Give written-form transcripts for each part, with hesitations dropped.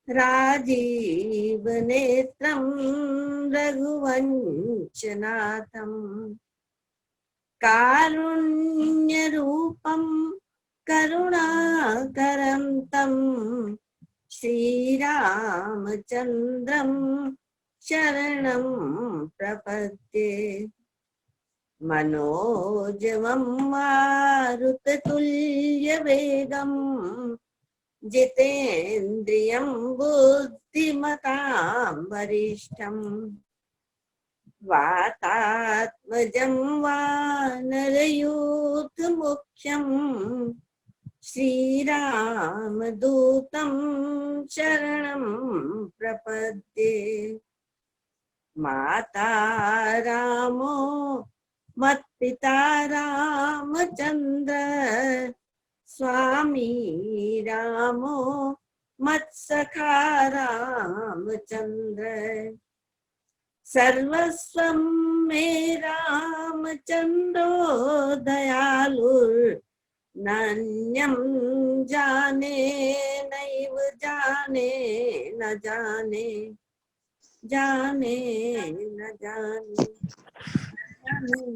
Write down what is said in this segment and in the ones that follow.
राजीव नेत्रं रघुवंशनाथं कारुण्य रूपं करुणाकरं तं श्रीरामचन्द्रं शरणं प्रपद्ये। मनोजवं मारुततुल्यवेगं जितेन्द्रियं बुद्धिमतां वरिष्ठं वातात्मजं वानरयूथमुख्यं श्रीरामदूतं शरणं प्रपद्ये। माता रामो मत्पिता रामचन्द्र स्वामी रामो मत्सखा रामचन्द्र सर्वस्वं मे रामचन्द्रो दयालुर्नन्यं जाने नैव जाने न जाने जाने न जाने जाने न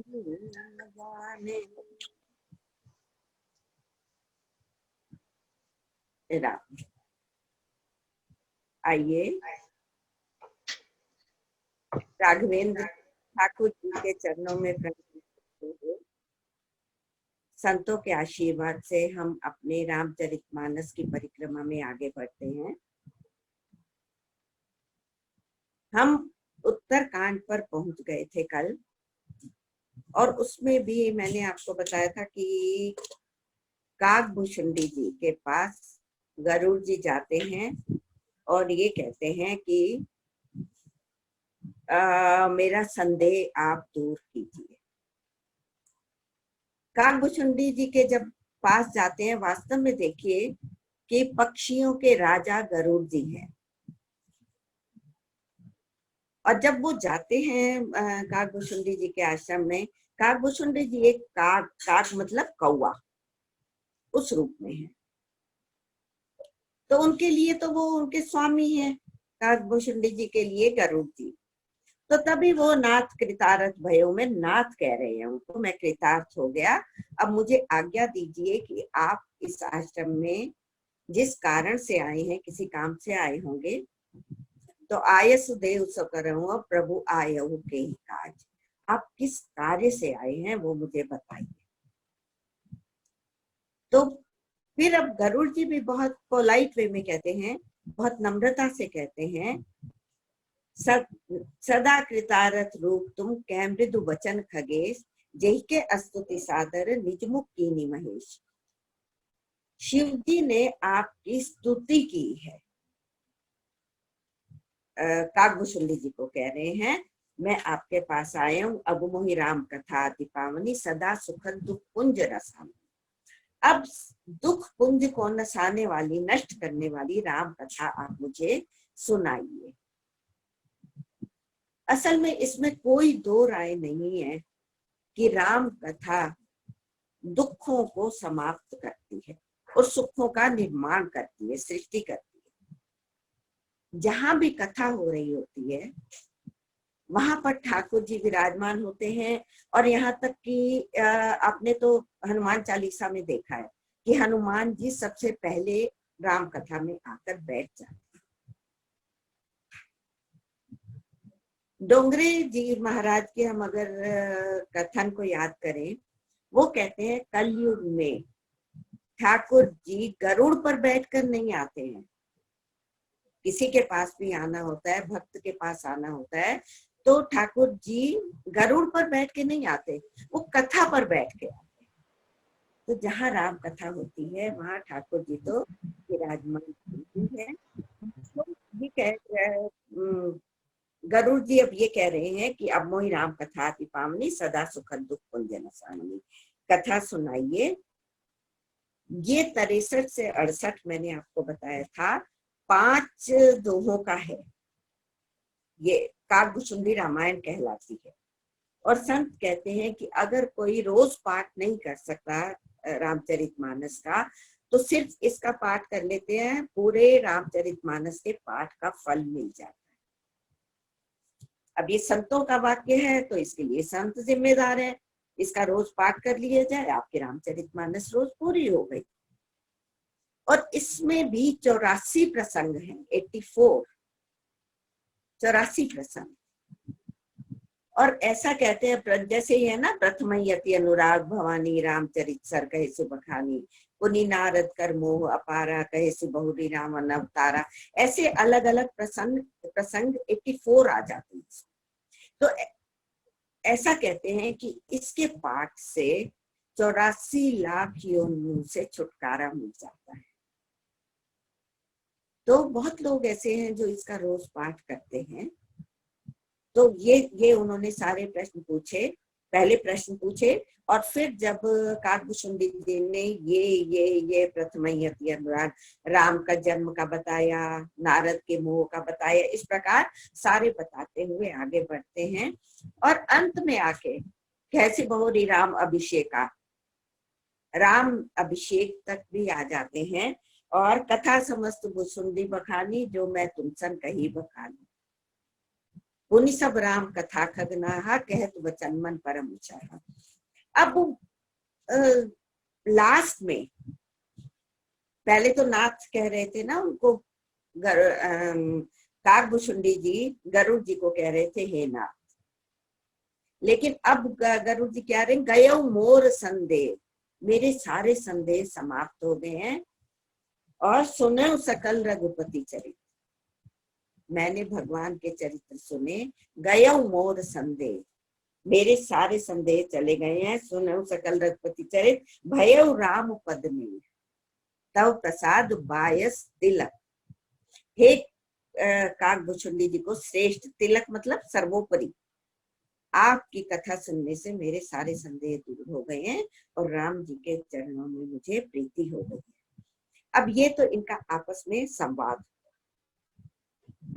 जाने। आइए राघवेंद्र ठाकुर जी के चरणों में प्रणाम करते हुए संतों के आशीर्वाद से हम अपने रामचरितमानस की परिक्रमा में आगे बढ़ते हैं। हम उत्तरकांड पर पहुंच गए थे कल, और उसमें भी मैंने आपको बताया था कि काकभूषुंडी जी के पास गरुड़ जी जाते हैं और ये कहते हैं कि मेरा संदेह आप दूर कीजिए। काकभूषुंडी जी के जब पास जाते हैं, वास्तव में देखिए कि पक्षियों के राजा गरुड़ जी हैं, और जब वो जाते हैं काकभूषुंडी जी के आश्रम में, काकभूषुंडी जी एक काक मतलब कौवा उस रूप में है, तो उनके लिए तो वो उनके स्वामी हैं, काकभूषुंडी जी के लिए गरुड़ जी। तो तभी वो नाथ कृतार्थ भयो में नाथ कह रहे हैं उनको, मैं कृतार्थ हो गया, अब मुझे आज्ञा दीजिए कि आप इस आश्रम में जिस कारण से आए हैं, किसी काम से आए होंगे, तो आयसु देव सो करहु प्रभु आयहु के काज, आप किस कार्य से आए हैं वो मुझे बताइए। तो फिर अब गरुड़ जी भी बहुत पोलाइट वे में कहते हैं, बहुत नम्रता से कहते हैं, सदा कृतारथ रूप तुम कै मृदु वचन खगेश, जय के स्तुति सादर निजमुख कीनी महेश। शिव जी ने आपकी स्तुति की है, काकभूषुंडी जी को कह रहे हैं, मैं आपके पास आया हूँ, अब मोहि राम कथा अति पावनी, सदा सुखद दुख पुंज रसानी। अब दुख पुंज को नसाने वाली, नष्ट करने वाली राम कथा आप मुझे सुनाइए। असल में इसमें कोई दो राय नहीं है कि राम कथा दुखों को समाप्त करती है और सुखों का निर्माण करती है, सृष्टि करती है। जहां भी कथा हो रही होती है वहां पर ठाकुर जी विराजमान होते हैं, और यहाँ तक कि आपने तो हनुमान चालीसा में देखा है कि हनुमान जी सबसे पहले राम कथा में आकर बैठ जाते हैं। डोंगरे जी महाराज के हम अगर कथन को याद करें, वो कहते हैं कलयुग में ठाकुर जी गरुड़ पर बैठकर नहीं आते हैं, किसी के पास भी आना होता है, भक्त के पास आना होता है, तो ठाकुर जी गरुड़ पर बैठ के नहीं आते, वो कथा पर बैठ के आते हैं। तो जहाँ राम कथा होती है वहां ठाकुर जी तो विराजमान होती है। तो गरुड़ जी अब ये कह रहे हैं कि अब मोहि राम कथा अति पावनी, सदा सुखद दुख पुंज नसानी, कथा सुनाइए। ये 63 से 68 मैंने आपको बताया था 5 दोहों का है, ये काकभूषुंडी रामायण कहलाती है। और संत कहते हैं कि अगर कोई रोज पाठ नहीं कर सकता रामचरितमानस का, तो सिर्फ इसका पाठ कर लेते हैं, पूरे रामचरितमानस के पाठ का फल मिल जाता है। अब ये संतों का वाक्य है तो इसके लिए संत जिम्मेदार है, इसका रोज पाठ कर लिया जाए, आपकी रामचरितमानस रोज पूरी हो गई। और इसमें भी 84 प्रसंग हैं, 84 प्रसंग। और ऐसा कहते हैं, जैसे ही है ना, प्रथम यति अनुराग भवानी रामचरित सर कहे सुबखानी, पुनि नारद कर मोह अपारा कहे सुबहुरी राम अवतारा। ऐसे अलग अलग प्रसंग 84 आ जाते हैं। तो ऐसा कहते हैं कि इसके पाठ से 84 लाख योनियों से छुटकारा मिल जाता है। तो बहुत लोग ऐसे हैं जो इसका रोज पाठ करते हैं। तो ये उन्होंने सारे प्रश्न पूछे, पहले प्रश्न पूछे, और फिर जब काकभूषुंडी जी ने ये प्रथम यति अनुराग, राम का जन्म का बताया, नारद के मोह का बताया, इस प्रकार सारे बताते हुए आगे बढ़ते हैं। और अंत में आके कैसे बहुरी राम अभिषेका, राम अभिषेक तक भी आ जाते हैं। और कथा समस्त भुसुंडी बखानी, जो मैं तुम सन कही बखानी, पुनि सब राम कथा खगनाहा कहत वचन मन परम चाहा। अब लास्ट में, पहले तो नाथ कह रहे थे ना उनको, काकभूषुंडी जी गरुड़ जी को कह रहे थे हे नाथ, लेकिन अब गरुड़ जी क्या रहे, गयो मोर संदेह, मेरे सारे संदेह समाप्त हो गए हैं। और सुनो सकल रघुपति चरित्र, मैंने भगवान के चरित्र सुने, गयो मोर संदेह, मेरे सारे संदेह चले गए हैं। सुनो सकल रघुपति चरित्र, भयउ राम पद में तव प्रसाद बायस तिलक। हे काकभूषुंडी जी को श्रेष्ठ, तिलक मतलब सर्वोपरि, आपकी कथा सुनने से मेरे सारे संदेह दूर हो गए हैं और राम जी के चरणों में मुझे प्रीति हो गई है। अब ये तो इनका आपस में संवाद।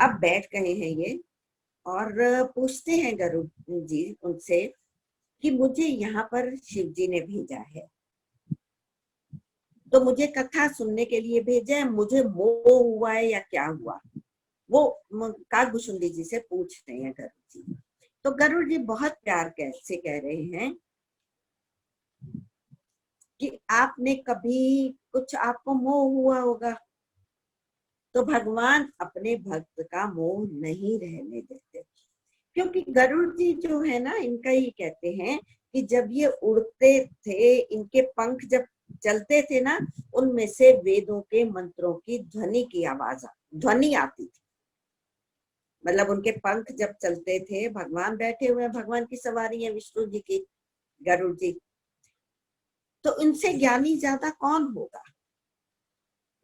अब बैठ गए हैं ये और पूछते हैं गरुड़ जी उनसे कि मुझे यहाँ पर शिव जी ने भेजा है, तो मुझे कथा सुनने के लिए भेजा है, मुझे मोह हुआ है या क्या हुआ? वो काकभूषुंडी जी से पूछ रहे हैं गरुड़ जी। तो गरुड़ जी बहुत प्यार कैसे कह रहे हैं कि आपने कभी कुछ, आपको मोह हुआ होगा, तो भगवान अपने भक्त का मोह नहीं रहने देते। क्योंकि गरुड़ जी जो है ना, इनका ही कहते हैं कि जब ये उड़ते थे, इनके पंख जब चलते थे ना, उनमें से वेदों के मंत्रों की ध्वनि आती थी। मतलब उनके पंख जब चलते थे, भगवान बैठे हुए हैं, भगवान की सवारी है विष्णु जी की, गरुड़ जी, तो इनसे ज्ञानी ज्यादा कौन होगा?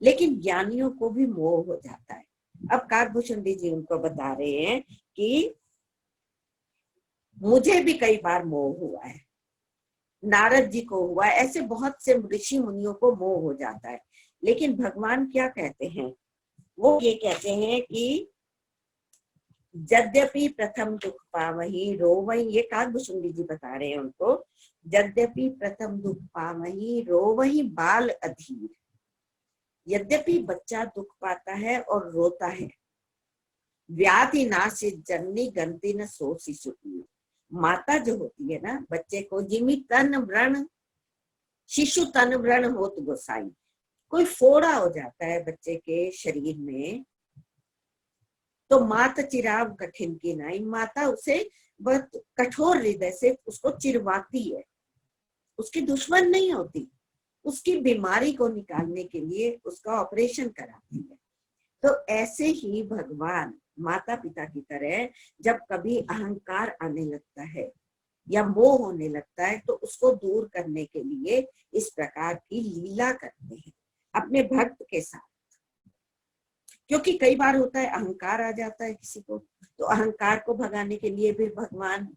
लेकिन ज्ञानियों को भी मोह हो जाता है। अब काकभूषुंडी जी उनको बता रहे हैं कि मुझे भी कई बार मोह हुआ है, नारद जी को हुआ, ऐसे बहुत से ऋषि मुनियों को मोह हो जाता है। लेकिन भगवान क्या कहते हैं? वो ये कहते हैं कि यद्यपि प्रथम दुख पावही रोवही, ये काकभूषुंडी जी बता रहे हैं उनको, यद्यपि प्रथम दुख पावही रोवही बाल अधीर, यद्यपि बच्चा दुख पाता है और रोता है, व्याधि नासित जननी गंती न सो शिशु, माता जो होती है ना, बच्चे को जिमी तन व्रण शिशु तन व्रण होत गोसाई, कोई फोड़ा हो जाता है बच्चे के शरीर में, तो मात चिराव कठिन की नाई, माता उसे बहुत कठोर हृदय से उसको चिरवाती है, उसकी दुश्मन नहीं होती, उसकी बीमारी को निकालने के लिए उसका ऑपरेशन कराती है। तो ऐसे ही भगवान माता पिता की तरह जब कभी अहंकार आने लगता है या मोह होने लगता है, तो उसको दूर करने के लिए इस प्रकार की लीला करते हैं अपने भक्त के साथ। क्योंकि कई बार होता है अहंकार आ जाता है किसी को, तो अहंकार को भगाने के लिए भी भगवान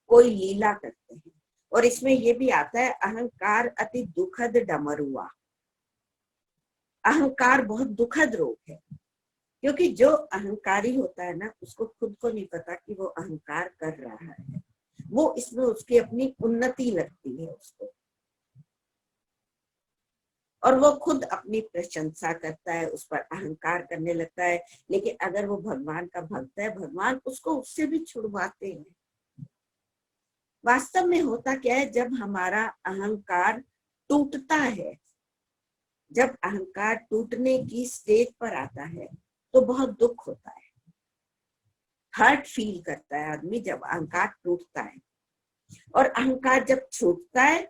कोई लीला करते हैं। और इसमें ये भी आता है, अहंकार अति दुखद डमरुआ, अहंकार बहुत दुखद रोग है। क्योंकि जो अहंकारी होता है ना, उसको खुद को नहीं पता कि वो अहंकार कर रहा है, वो इसमें उसकी अपनी उन्नति लगती है उसको। और वो खुद अपनी प्रशंसा करता है, उस पर अहंकार करने लगता है। लेकिन अगर वो भगवान का भक्त है, भगवान उसको उससे भी छुड़वाते हैं। वास्तव में होता क्या है, जब हमारा अहंकार टूटता है, जब अहंकार टूटने की स्टेज पर आता है तो बहुत दुख होता है, हर्ट फील करता है आदमी जब अहंकार टूटता है। और अहंकार जब छूटता है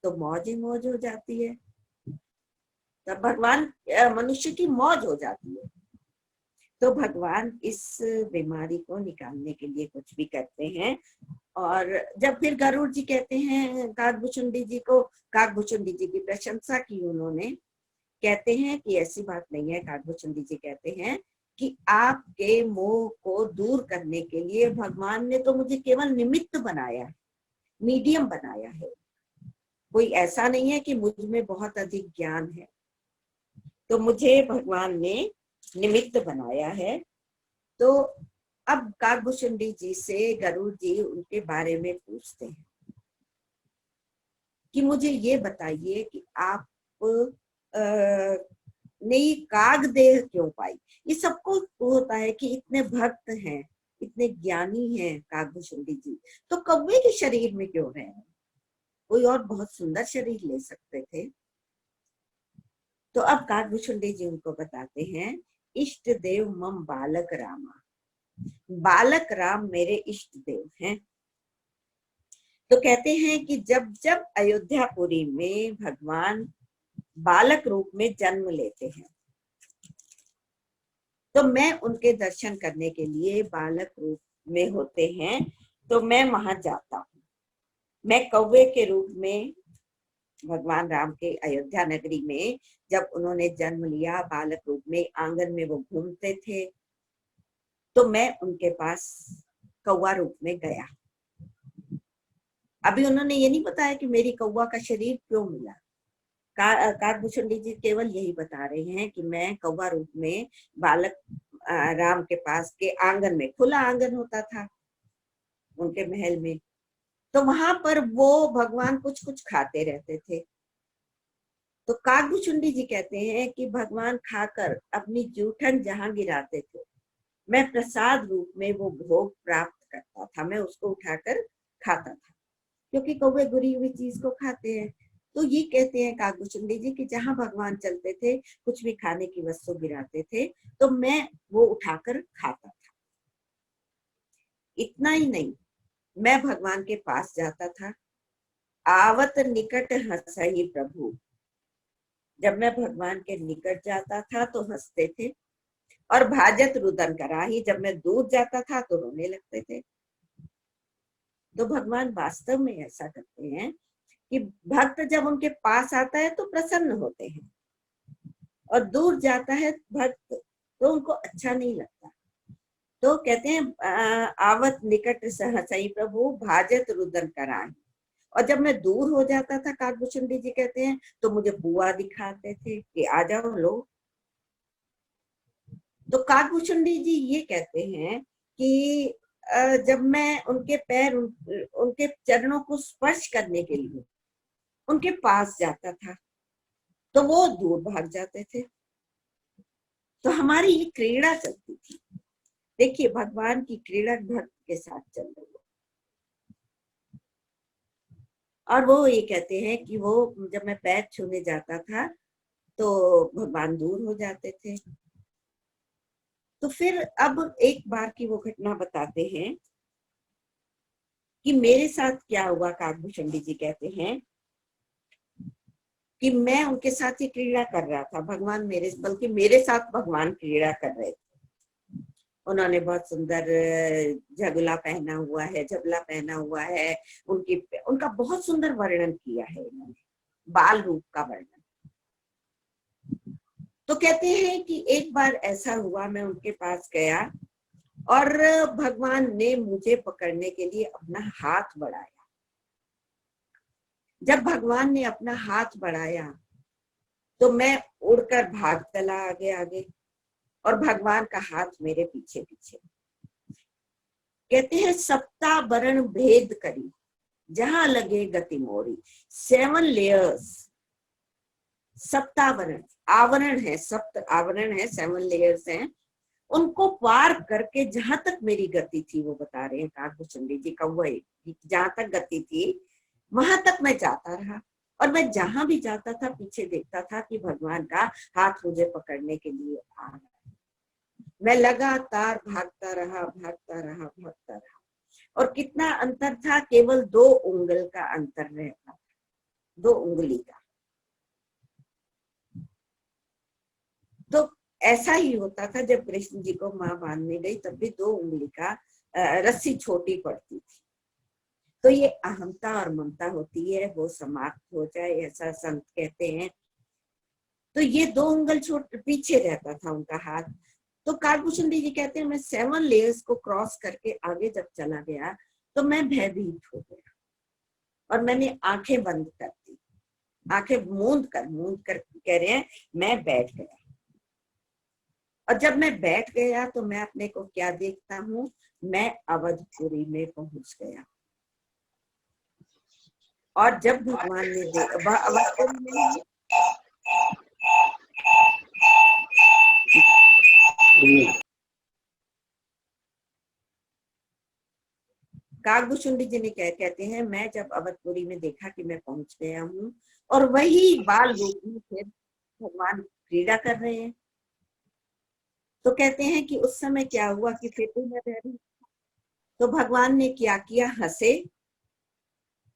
तो मौज ही मौज हो जाती है, तब भगवान मनुष्य की मौज हो जाती है। तो भगवान इस बीमारी को निकालने के लिए कुछ भी करते हैं। और जब फिर गरुड़ जी कहते हैं काकभुचुंडी जी को, काकभुचुंडी जी की प्रशंसा की उन्होंने, कहते हैं कि ऐसी बात नहीं है। काकभुचुंडी जी कहते हैं कि आपके मोह को दूर करने के लिए भगवान ने तो मुझे केवल निमित्त बनाया, मीडियम बनाया है। कोई ऐसा नहीं है कि मुझ में बहुत अधिक ज्ञान है, तो मुझे भगवान ने निमित्त बनाया है। तो अब काकभुचुंडी जी से गरुड़ जी उनके बारे में पूछते हैं कि मुझे ये बताइए कि आप ने काग देह क्यों पाई। ये सबको होता है कि इतने भक्त हैं, इतने ज्ञानी हैं काकभुचुंडी जी, तो कौवे के शरीर में क्यों रहे हैं, कोई और बहुत सुंदर शरीर ले सकते थे। तो अब काकभुचुंडी जी उनको बताते हैं, इष्ट देव मम बालक रामा, बालक राम मेरे इष्ट देव हैं। तो कहते हैं कि जब जब अयोध्यापुरी में भगवान बालक रूप में जन्म लेते हैं तो मैं उनके दर्शन करने के लिए, बालक रूप में होते हैं तो मैं वहां जाता हूँ। मैं कौवे के रूप में भगवान राम के अयोध्या नगरी में जब उन्होंने जन्म लिया, बालक रूप में आंगन में वो घूमते थे, तो मैं उनके पास कौवा रूप में गया। अभी उन्होंने ये नहीं बताया कि मेरी कौवा का शरीर क्यों मिला। काकभुचुंडी जी केवल यही बता रहे हैं कि मैं कौवा रूप में बालक राम के पास के आंगन में, खुला आंगन होता था उनके महल में, तो वहां पर वो भगवान कुछ कुछ खाते रहते थे। तो काकभुचुंडी जी कहते हैं कि भगवान खाकर अपनी जूठन जहां गिराते थे, मैं प्रसाद रूप में वो भोग प्राप्त करता था, मैं उसको उठाकर खाता था, क्योंकि कौवे गुरी हुई चीज को खाते हैं। तो ये कहते हैं काकभुचुंडी जी कि जहां भगवान चलते थे, कुछ भी खाने की वस्तु गिराते थे, तो मैं वो उठाकर खाता था। इतना ही नहीं, मैं भगवान के पास जाता था, आवत निकट हंसहि प्रभु, जब मैं भगवान के निकट जाता था तो हंसते थे, और भाजत रुदन कराही, जब मैं दूर जाता था तो रोने लगते थे। तो भगवान वास्तव में ऐसा करते हैं कि भक्त जब उनके पास आता है तो प्रसन्न होते हैं, और दूर जाता है भक्त तो उनको अच्छा नहीं लगता। तो कहते हैं आवत निकट हंसहि प्रभु भाजत रुदन कराही, और जब मैं दूर हो जाता था, काकभुचुंडी जी कहते हैं, तो मुझे बुआ दिखाते थे कि आ जाओ लो। तो काकभुचुंडी जी ये कहते हैं कि जब मैं उनके पैर उनके चरणों को स्पर्श करने के लिए उनके पास जाता था तो वो दूर भाग जाते थे। तो हमारी ये क्रीड़ा चलती थी। देखिए भगवान की क्रीड़ा भक्त के साथ चल रही है। और वो ये कहते हैं कि वो जब मैं पैर छूने जाता था तो भगवान दूर हो जाते थे। तो फिर अब एक बार की वो घटना बताते हैं कि मेरे साथ क्या हुआ। काकभुचुंडी जी कहते हैं कि मैं उनके साथ ही क्रीड़ा कर रहा था, भगवान बल्कि मेरे साथ भगवान क्रीड़ा कर रहे थे। उन्होंने बहुत सुंदर झगला पहना हुआ है, झबला पहना हुआ है, उनका बहुत सुंदर वर्णन किया है इन्होंने, बाल रूप का वर्णन। तो कहते हैं कि एक बार ऐसा हुआ, मैं उनके पास गया और भगवान ने मुझे पकड़ने के लिए अपना हाथ बढ़ाया। जब भगवान ने अपना हाथ बढ़ाया तो मैं उड़कर भाग चला आगे आगे, और भगवान का हाथ मेरे पीछे पीछे। कहते हैं सप्ता वरण भेद करी, जहां लगे गति मोरी। 7 लेयर्स, सप्तावरण, आवरण है, सप्त आवरण है, 7 लेयर्स हैं, उनको पार करके जहां तक मेरी गति थी, वो बता रहे हैं काकभूषण जी कौवे, जहां तक गति थी वहां तक मैं जाता रहा। और मैं जहां भी जाता था पीछे देखता था कि भगवान का हाथ मुझे पकड़ने के लिए आ रहा है। मैं लगातार भागता रहा, भागता रहा, भागता रहा। और कितना अंतर था, केवल 2 उंगल का अंतर रहता था, 2 उंगली का। तो ऐसा ही होता था जब कृष्ण जी को माँ बांधने गई, तब भी 2 उंगली का रस्सी छोटी पड़ती थी। तो ये अहमता और ममता होती है, वो समाप्त हो जाए, ऐसा संत कहते हैं। तो ये 2 उंगल छोटे पीछे रहता था उनका हाथ। तो काकभूषण जी कहते हैं मैं 7 लेयर्स को क्रॉस करके आगे जब चला गया तो मैं भयभीत हो गया और मैंने आंखें बंद कर दी, आंखें मूंद कर कह रहे हैं मैं बैठ गया। और जब मैं बैठ गया तो मैं अपने को क्या देखता हूँ, मैं अवधपुरी में पहुंच गया। और जब भगवान ने अवधपुरी में काकभूषण जी ने कहते हैं मैं जब अवधपुरी में देखा कि मैं पहुंच गया हूँ और वही बाल रूप में फिर भगवान क्रीड़ा कर रहे हैं, तो कहते हैं कि उस समय क्या हुआ कि फिर भी मैं रह रही। तो भगवान ने क्या किया, हंसे।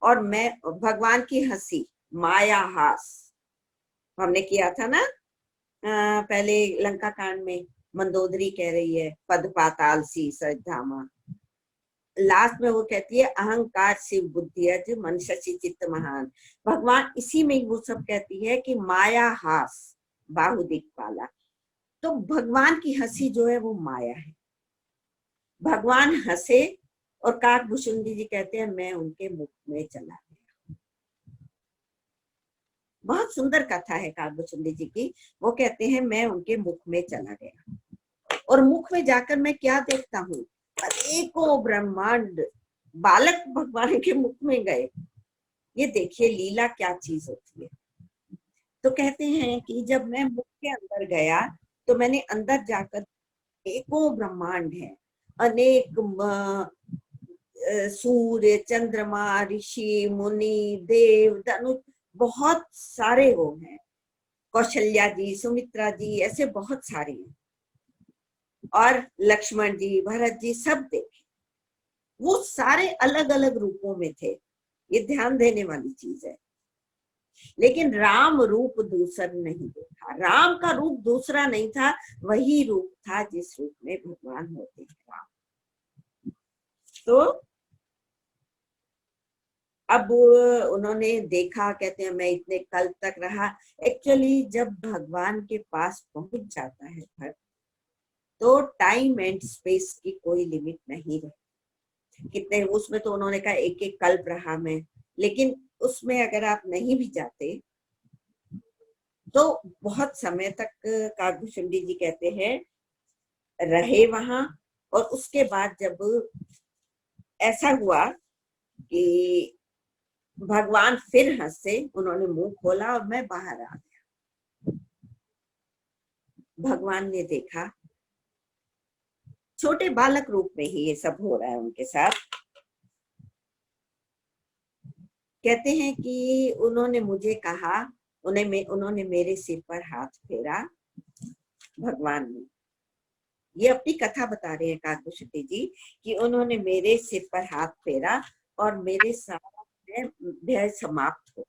और मैं भगवान की हंसी माया हास हमने किया था ना पहले लंका कांड में। मंदोदरी कह रही है पद पाताल सी सधामा, लास्ट में वो कहती है अहंकार शिव बुद्धि अज मन शशि चित्त महान। भगवान इसी में वो सब कहती है कि माया हास बाहु दिक्पाला। तो भगवान की हंसी जो है वो माया है। भगवान हंसे और काकभूषण जी कहते हैं मैं उनके मुख में चला गया। बहुत सुंदर कथा है काकभूषण जी की। वो कहते हैं मैं उनके मुख में चला गया और मुख में जाकर मैं क्या देखता हूँ, अनेकों ब्रह्मांड बालक भगवान के मुख में गए। ये देखिए लीला क्या चीज होती है। तो कहते हैं कि जब मैं मुख के अंदर गया तो मैंने अंदर जाकर अनेकों ब्रह्मांड है, अनेक सूर्य चंद्रमा ऋषि मुनि देव धनु, बहुत सारे वो हैं, कौशल्या जी सुमित्रा जी ऐसे बहुत सारे हैं, और लक्ष्मण जी भरत जी सब देखे। वो सारे अलग अलग रूपों में थे, ये ध्यान देने वाली चीज है। लेकिन राम रूप दूसर नहीं देखा, राम का रूप दूसरा नहीं था, वही रूप था जिस रूप में भगवान होते हैं राम। तो अब उन्होंने देखा, कहते हैं मैं इतने कल तक रहा। एक्चुअली जब भगवान के पास पहुंच जाता है भक्त तो टाइम एंड स्पेस की कोई लिमिट नहीं रहती। कितने उसमें तो उन्होंने कहा एक एक कल्प रहा मैं, लेकिन उसमें अगर आप नहीं भी जाते तो बहुत समय तक काकभूषण जी कहते हैं रहे वहां। और उसके बाद जब ऐसा हुआ कि भगवान फिर हंसे, उन्होंने मुंह खोला और मैं बाहर आ गया। भगवान ने देखा, छोटे बालक रूप में ही ये सब हो रहा है उनके साथ। कहते हैं कि उन्होंने मुझे कहा, उन्होंने मेरे सिर पर हाथ फेरा भगवान ने। ये अपनी कथा बता रहे हैं काकभूषण जी कि उन्होंने मेरे सिर पर हाथ फेरा और मेरे सारा भय समाप्त हो,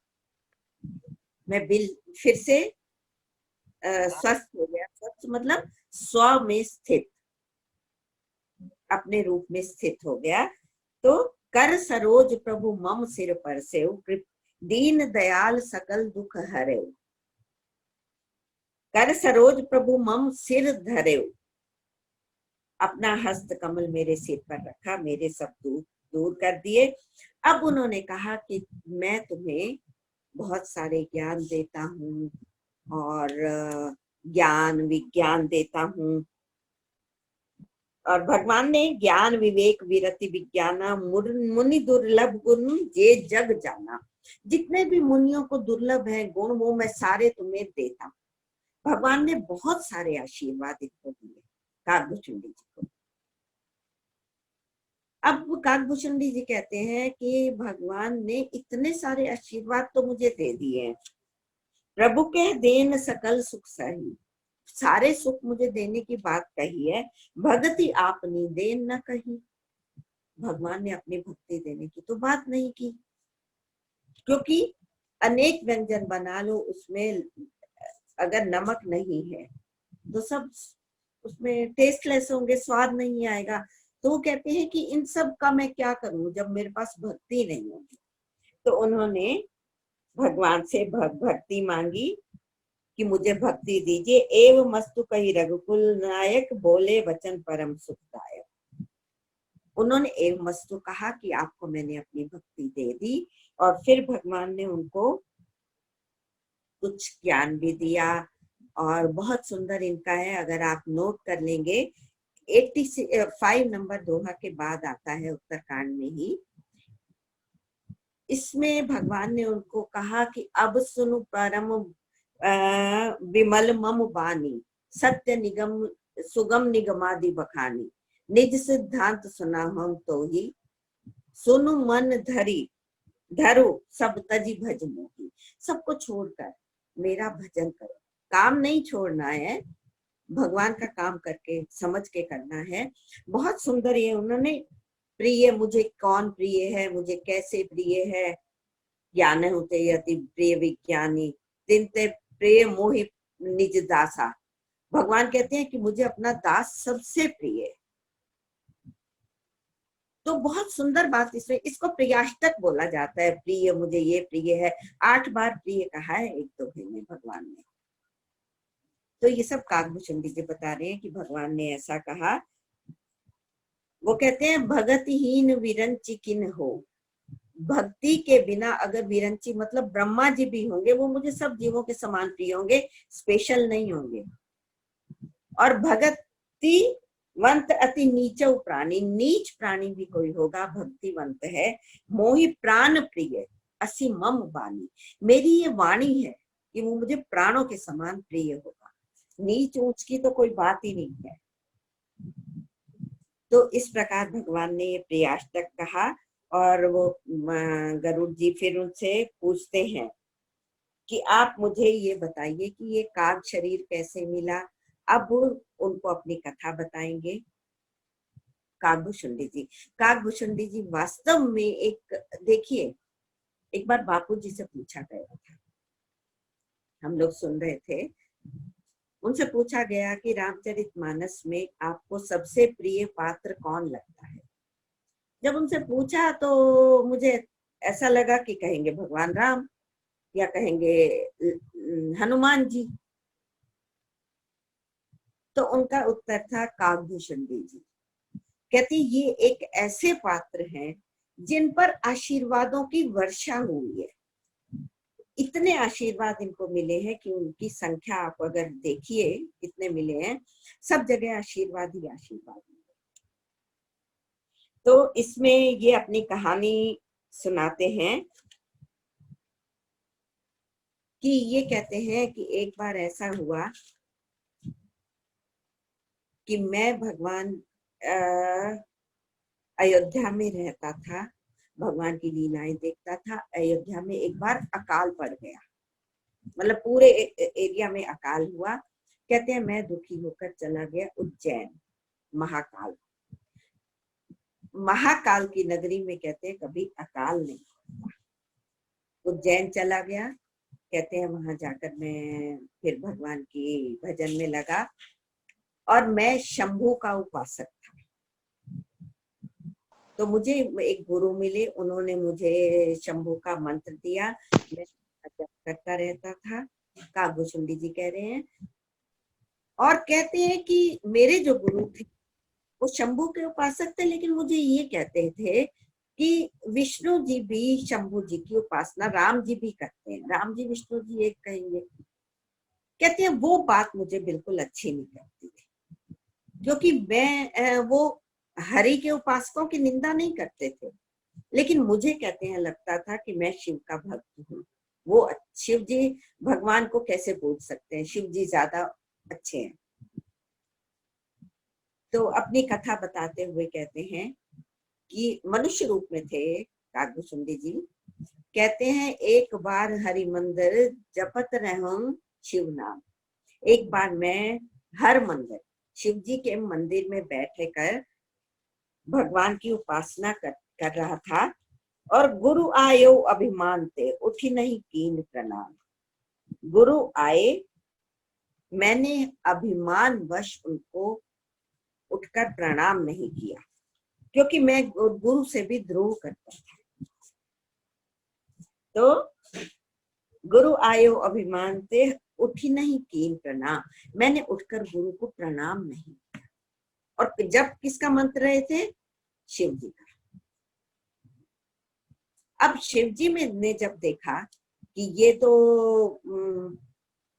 मैं बिल फिर से स्वस्थ हो गया। स्वस्थ मतलब स्व में स्थित, अपने रूप में स्थित हो गया। तो कर सरोज प्रभु मम सिर पर से दीन दयाल सकल दुख हरे। कर सरोज प्रभु मम सिर धरे, अपना हस्त कमल मेरे सिर पर रखा, मेरे सब दुख दूर कर दिए। अब उन्होंने कहा कि मैं तुम्हें बहुत सारे ज्ञान देता हूँ और ज्ञान विज्ञान देता हूँ। और भगवान ने ज्ञान विवेक विरति विज्ञाना मुनि दुर्लभ गुण जे जग जाना, जितने भी मुनियों को दुर्लभ है गुण वो मैं सारे तुम्हें देता हूँ। भगवान ने बहुत सारे आशीर्वाद इनको दिए काकभूषुंडी जी को। अब काकभूषुंडी जी कहते हैं कि भगवान ने इतने सारे आशीर्वाद तो मुझे दे दिए हैं, प्रभु के देन सकल सुख सही, सारे सुख मुझे देने की बात कही है, भगति आपनी देन न कही। भगवान ने अपनी भक्ति देने की तो बात नहीं की, क्योंकि अनेक व्यंजन बना लो, उसमें अगर नमक नहीं है तो सब उसमें टेस्टलेस होंगे, स्वाद नहीं आएगा। तो वो कहते हैं कि इन सब का मैं क्या करूं जब मेरे पास भक्ति नहीं होगी। तो उन्होंने भगवान से भक्ति मांगी कि मुझे भक्ति दीजिए। एव मस्तु कही रघुकुल नायक, बोले वचन परम सुखदायक। उन्होंने एव मस्तु कहा कि आपको मैंने अपनी भक्ति दे दी, और फिर भगवान ने उनको कुछ ज्ञान भी दिया। और बहुत सुंदर इनका है, अगर आप नोट कर लेंगे 85 नंबर दोहा के बाद आता है उत्तरकांड में ही। इसमें भगवान ने उनको कहा कि अब सुनु परम विमल मम बानी, सत्य निगम सुगम निगमादि बखानी, निज सिद्धांत सुना हम तो ही, सुनु मन धरी धरो सब तजी भज मोही। सबको छोड़कर मेरा भजन करो, काम नहीं छोड़ना है, भगवान का काम करके समझ के करना है। बहुत सुंदर ये उन्होंने, प्रिय मुझे कौन प्रिय है, मुझे कैसे प्रिय है, ज्ञान होते अति प्रिय विज्ञानी, तिनते प्रिय मोहि निज दासा। भगवान कहते हैं कि मुझे अपना दास सबसे प्रिय है। तो बहुत सुंदर बात इसमें, इसको प्रियाष्टक बोला जाता है। प्रिय मुझे ये प्रिय है, 8 बार प्रिय कहा है एक दोहे में भगवान ने। तो ये सब काकभूषुंडी जी बता रहे हैं कि भगवान ने ऐसा कहा। वो कहते हैं भगतहीन विरंची किन हो, भक्ति के बिना अगर विरंची मतलब ब्रह्मा जी भी होंगे वो मुझे सब जीवों के समान प्रिय होंगे, स्पेशल नहीं होंगे। और भगति वंत अति नीच प्राणी, नीच प्राणी भी कोई होगा भक्तिवंत है, मोहि प्राण प्रिय असी मम वाणी, मेरी ये वाणी है कि वो मुझे प्राणों के समान प्रिय होगा। नीच ऊंच की तो कोई बात ही नहीं है। तो इस प्रकार भगवान ने ये प्रियाष्टक कहा। और वो गरुड़ जी फिर उनसे पूछते हैं कि आप मुझे ये बताइए कि ये काग शरीर कैसे मिला। अब उनको अपनी कथा बताएंगे काकभूषुंडी जी। काकभूषुंडी जी वास्तव में एक, देखिए एक बार बापू जी से पूछा गया था, हम लोग सुन रहे थे, उनसे पूछा गया कि रामचरितमानस में आपको सबसे प्रिय पात्र कौन लगता है। जब उनसे पूछा तो मुझे ऐसा लगा कि कहेंगे भगवान राम या कहेंगे हनुमान जी। तो उनका उत्तर था काकभूषुंडी जी। कहती ये एक ऐसे पात्र हैं जिन पर आशीर्वादों की वर्षा हुई है। इतने आशीर्वाद इनको मिले हैं कि उनकी संख्या आप अगर देखिए कितने मिले हैं, सब जगह आशीर्वाद ही आशीर्वाद। तो इसमें ये अपनी कहानी सुनाते हैं कि ये कहते हैं कि एक बार ऐसा हुआ कि मैं भगवान अयोध्या में रहता था, भगवान की लीलाएं देखता था। अयोध्या में एक बार अकाल पड़ गया, मतलब पूरे एरिया में अकाल हुआ। कहते हैं मैं दुखी होकर चला गया उज्जैन, महाकाल, महाकाल की नगरी में कहते हैं कभी अकाल नहीं होता। उज्जैन चला गया। कहते हैं वहां जाकर मैं फिर भगवान की भजन में लगा, और मैं शंभू का उपासक था। तो मुझे एक गुरु मिले, उन्होंने मुझे शंभू का मंत्र दिया, मैं जप करता रहता था। काकभूषुंडी जी कह रहे हैं। और कहते हैं कि मेरे जो गुरु थे वो शंभू के उपासक थे, लेकिन मुझे ये कहते थे कि विष्णु जी भी शंभू जी की उपासना राम जी भी करते हैं, राम जी विष्णु जी एक कहेंगे। कहते हैं वो बात मुझे बिल्कुल अच्छी नहीं लगती थी, क्योंकि मैं वो हरि के उपासकों की निंदा नहीं करते थे, लेकिन मुझे कहते हैं लगता था कि मैं शिव का भक्त हूँ। वो शिव जी भगवान को कैसे पूज सकते हैं, शिव जी ज्यादा अच्छे हैं। तो अपनी कथा बताते हुए कहते हैं कि मनुष्य रूप में थे काकभूषुंडी जी। कहते हैं एक बार हरि मंदिर जपत रहूं शिव नाम। एक बार मैं हर मंदिर शिव जी के मंदिर में बैठे कर भगवान की उपासना कर रहा था, और गुरु आयो अभिमान ते उठी नहीं कीन प्रणाम। गुरु आए, मैंने अभिमान वश उनको उठकर प्रणाम नहीं किया, क्योंकि मैं गुरु से भी द्रोह करता था। तो गुरु आयो अभिमान ते उठी नहीं कीन प्रणाम, मैंने उठकर गुरु को प्रणाम नहीं किया। और जब किसका मंत्र रहे थे? शिव जी का। अब शिव जी ने जब देखा कि ये तो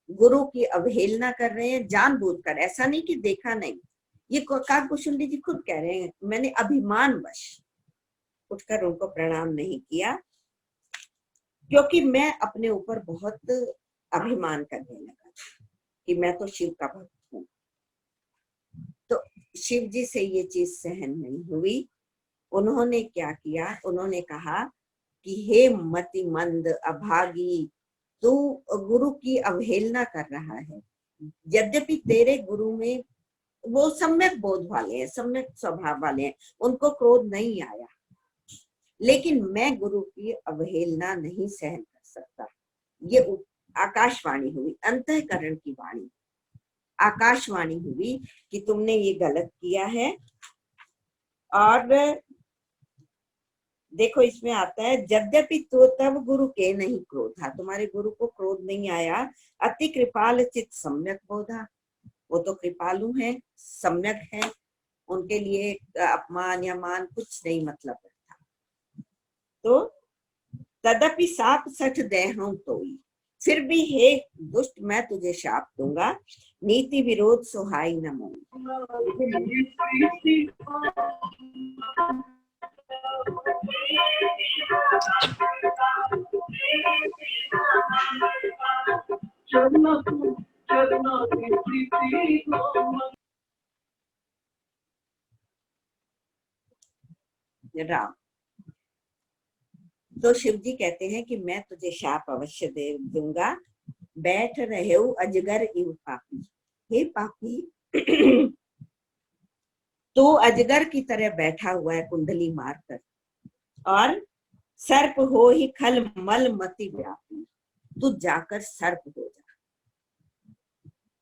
गुरु की अवहेलना कर रहे हैं जानबूझकर, ऐसा नहीं कि देखा नहीं, ये काकभूषुंडी जी खुद कह रहे हैं, मैंने अभिमान वश उठकर उनको प्रणाम नहीं किया, क्योंकि मैं अपने ऊपर बहुत अभिमान करने लगा कि मैं तो शिव का भक्त हूँ। तो शिव जी से ये चीज सहन नहीं हुई। उन्होंने क्या किया? उन्होंने कहा कि हे मतिमंद अभागी, तू गुरु की अवहेलना कर रहा है। यद्यपि तेरे गुरु में वो सम्यक बोध वाले हैं, सम्यक स्वभाव वाले हैं, उनको क्रोध नहीं आया, लेकिन मैं गुरु की अवहेलना नहीं सहन कर सकता। ये आकाशवाणी हुई, अंतःकरण की वाणी, आकाशवाणी हुई कि तुमने ये गलत किया है। और देखो इसमें आता है, यद्यपि तो तब गुरु के नहीं क्रोधा, तुम्हारे गुरु को क्रोध नहीं आया। अति कृपाल चित सम्यक बोधा, वो तो कृपालु है, सम्यक है, उनके लिए अपमान या मान कुछ नहीं मतलब था। तो तदपि साप सठ देहूं तोई, फिर भी हे दुष्ट मैं तुझे शाप दूंगा। नीति विरोध सुहाई न मोई। राम, तो शिव जी कहते हैं कि मैं तुझे शाप अवश्य दे दूंगा। बैठ रहे हो अजगर इव पापी, हे पापी तो अजगर की तरह बैठा हुआ है कुंडली मारकर, और सर्प हो ही खल मल मति व्यापी, तू जाकर सर्प हो जा।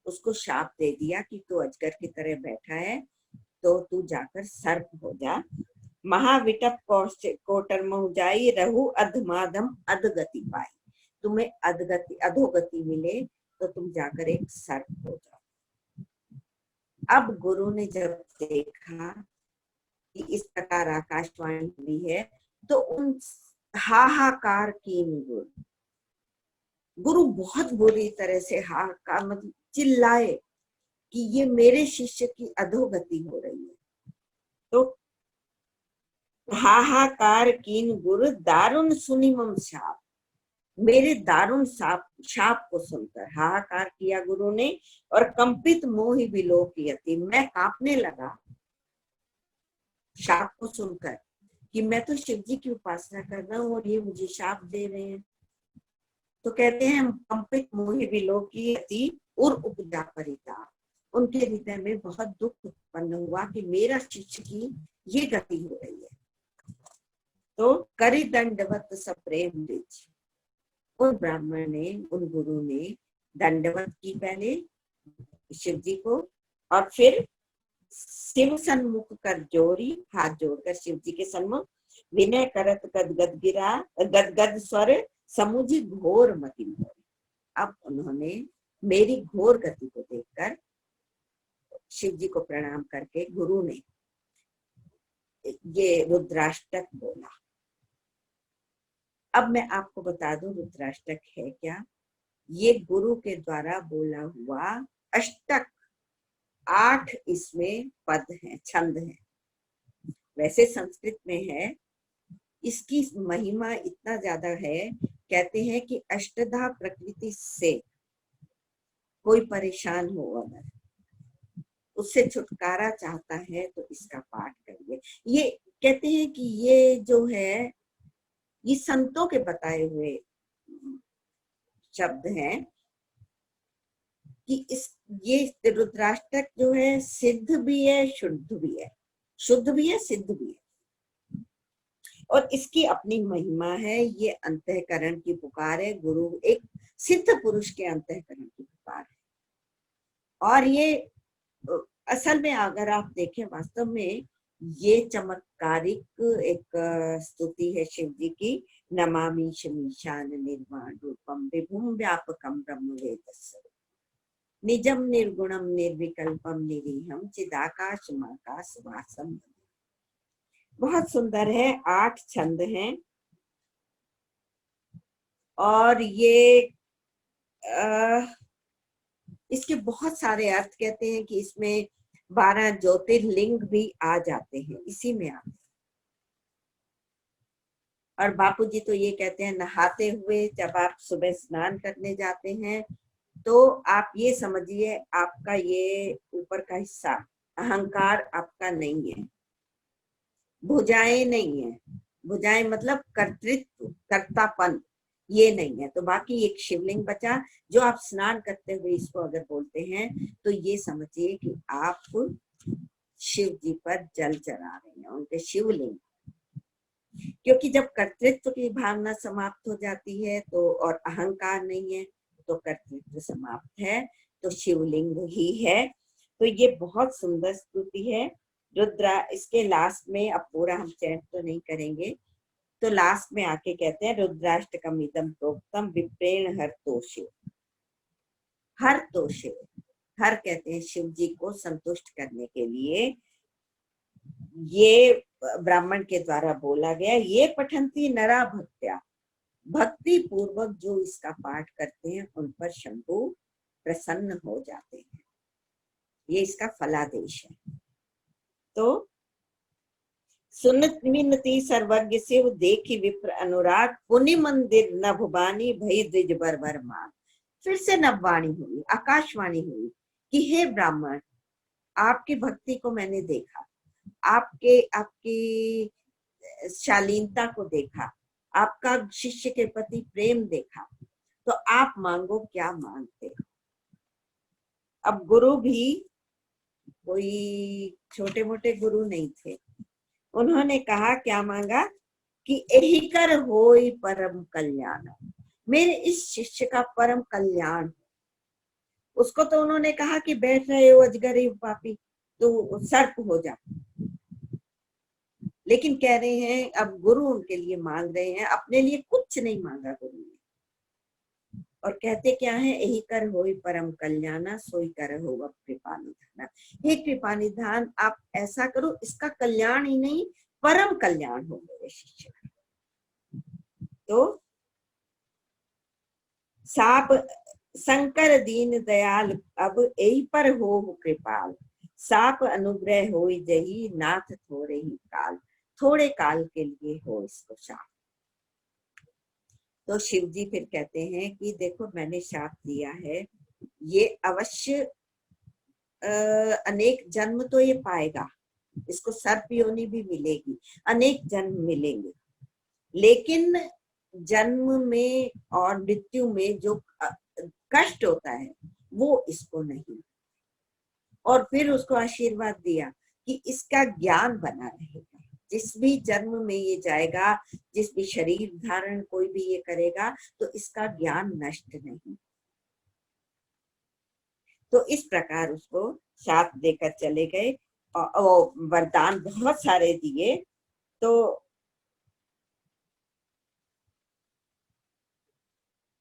उसको शाप दे दिया कि तू अजगर की तरह बैठा है, तो तू जाकर सर्प हो जा। महाविटप कोटर मुजाई रहु अधमाधम अधगति पाई, तुम्हें अधगति अधोगति मिले तो तुम जाकर एक सर्प हो जाओ। अब गुरु ने जब देखा कि इस प्रकार आकाशवाणी हुई है, तो उन हाहाकार की गुरु बहुत बुरी तरह से हाहाकार मतलब चिल्लाए कि ये मेरे शिष्य की अधोगति हो रही है। तो हाहाकार कीन गुरु दारुण सुनी मम शाप, मेरे दारुण शाप को सुनकर हाहाकार किया गुरु ने, और कंपित मोहि विलोकयति, मैं कांपने लगा शाप को सुनकर कि मैं तो शिव जी की उपासना कर रहा हूँ और ये मुझे शाप दे रहे हैं। तो कहते हैं कंपित मोहि विलोकयति उर उपजा परिताप, उनके हृदय में बहुत दुख उत्पन्न हुआ कि मेरा शिष्य की ये गति हो रही है। तो करी दंडवत सप्रेम दीज, उन ब्राह्मण ने, उन गुरु ने दंडवत की पहले शिव जी को, और फिर शिव सन्मुख कर जोरी, हाथ जोड़कर शिव जी के सन्मुख विनय करत गदगद गिरा, गदगद स्वर समुझी घोर मति मोरी। अब उन्होंने मेरी घोर गति को देखकर शिव जी को प्रणाम करके गुरु ने ये रुद्राष्टक बोला। अब मैं आपको बता दूं रुद्राष्टक है क्या। ये गुरु के द्वारा बोला हुआ अष्टक, 8 इसमें पद हैं, छंद हैं। वैसे संस्कृत में है इसकी महिमा इतना ज्यादा है, कहते हैं कि अष्टधा प्रकृति से कोई परेशान हो अगर, उससे छुटकारा चाहता है तो इसका पाठ करिए। ये कहते हैं कि ये जो है ये संतों के बताए हुए शब्द हैं कि इस ये रुद्राष्टक जो है सिद्ध भी है, शुद्ध भी है, शुद्ध भी है, सिद्ध भी है, और इसकी अपनी महिमा है। ये अंतःकरण की पुकार है, गुरु एक सिद्ध पुरुष के अंतःकरण की पुकार है। और ये असल में अगर आप देखें वास्तव में ये चमत्कारिक एक स्तुति है शिव जी की। नमामि शमीशान निर्वाण रूपम विभुम व्यापकम ब्रह्म वेदस्य निजम निर्गुणम निर्विकल्पम निरीहम चिदाकाशमाकाश वासम। बहुत सुंदर है, 8 छंद हैं और ये इसके बहुत सारे अर्थ, कहते हैं कि इसमें 12 ज्योतिर्लिंग भी आ जाते हैं, इसी में आते हैं। और बापूजी तो ये कहते हैं नहाते हुए जब आप सुबह स्नान करने जाते हैं तो आप ये समझिए आपका ये ऊपर का हिस्सा अहंकार आपका नहीं है, भुजाएं नहीं है, भुजाएं मतलब कर्तृत्व कर्तापन ये नहीं है। तो बाकी एक शिवलिंग बचा जो आप स्नान करते हुए इसको अगर बोलते हैं तो ये समझिए कि आप शिव जी पर जल चढ़ा रहे हैं, उनके शिवलिंग। क्योंकि जब कर्तृत्व की भावना समाप्त हो जाती है तो और अहंकार नहीं है तो कर्तृत्व समाप्त है, तो शिवलिंग ही है। तो ये बहुत सुंदर स्तुति है। रुद्रा इसके लास्ट में, अब पूरा हम चैंट तो नहीं करेंगे, तो लास्ट में आके कहते हैं रुद्राष्टकम इदम प्रोक्तम विप्रेण हर तो शिव। हर तो शिव, हर कहते हैं शिव जी को संतुष्ट करने के लिए ये ब्राह्मण के द्वारा बोला गया। ये पठंती नरा भक्त्या, भक्ति पूर्वक जो इसका पाठ करते हैं उन पर शंभु प्रसन्न हो जाते हैं। ये इसका फलादेश है। तो सुनत विनती सर्वज्ञ शिव देखी विप्र अनुराग पुनि मंदिर नभवानी भई द्विज बर मान। फिर से नभवाणी हुई, आकाशवाणी हुई कि हे ब्राह्मण, आपकी भक्ति को मैंने देखा, आपकी शालीनता को देखा, आपका शिष्य के प्रति प्रेम देखा, तो आप मांगो क्या मांगते हो। अब गुरु भी कोई छोटे मोटे गुरु नहीं थे, उन्होंने कहा क्या मांगा कि यही कर होई परम कल्याण, मेरे इस शिष्य का परम कल्याण। उसको तो उन्होंने कहा कि बैठ रहे हो अजगरी पापी, तो सर्प हो जा, लेकिन कह रहे हैं अब गुरु उनके लिए मांग रहे हैं, अपने लिए कुछ नहीं मांगा गुरु ने। और कहते क्या है, यही कर होई परम कल्याणा सोई कर हो कृपा निधाना। हे कृपा निधान, आप ऐसा करो इसका कल्याण ही नहीं परम कल्याण हो मेरे शिष्य का। तो साप शंकर दीन दयाल अब यही पर हो कृपाल, साप अनुग्रह होई जही नाथ थोड़े ही काल, थोड़े काल के लिए हो इसको शाप। तो शिव जी फिर कहते हैं कि देखो मैंने शाप दिया है, ये अवश्य अनेक जन्म तो ये पाएगा, इसको सर्प योनि भी मिलेगी, अनेक जन्म मिलेंगे, लेकिन जन्म में और मृत्यु में जो कष्ट होता है वो इसको नहीं। और फिर उसको आशीर्वाद दिया कि इसका ज्ञान बना रहेगा, जिस भी जन्म में ये जाएगा, जिस भी शरीर धारण कोई भी ये करेगा तो इसका ज्ञान नष्ट नहीं। तो इस प्रकार उसको शाप देकर चले गए और वरदान बहुत सारे दिए। तो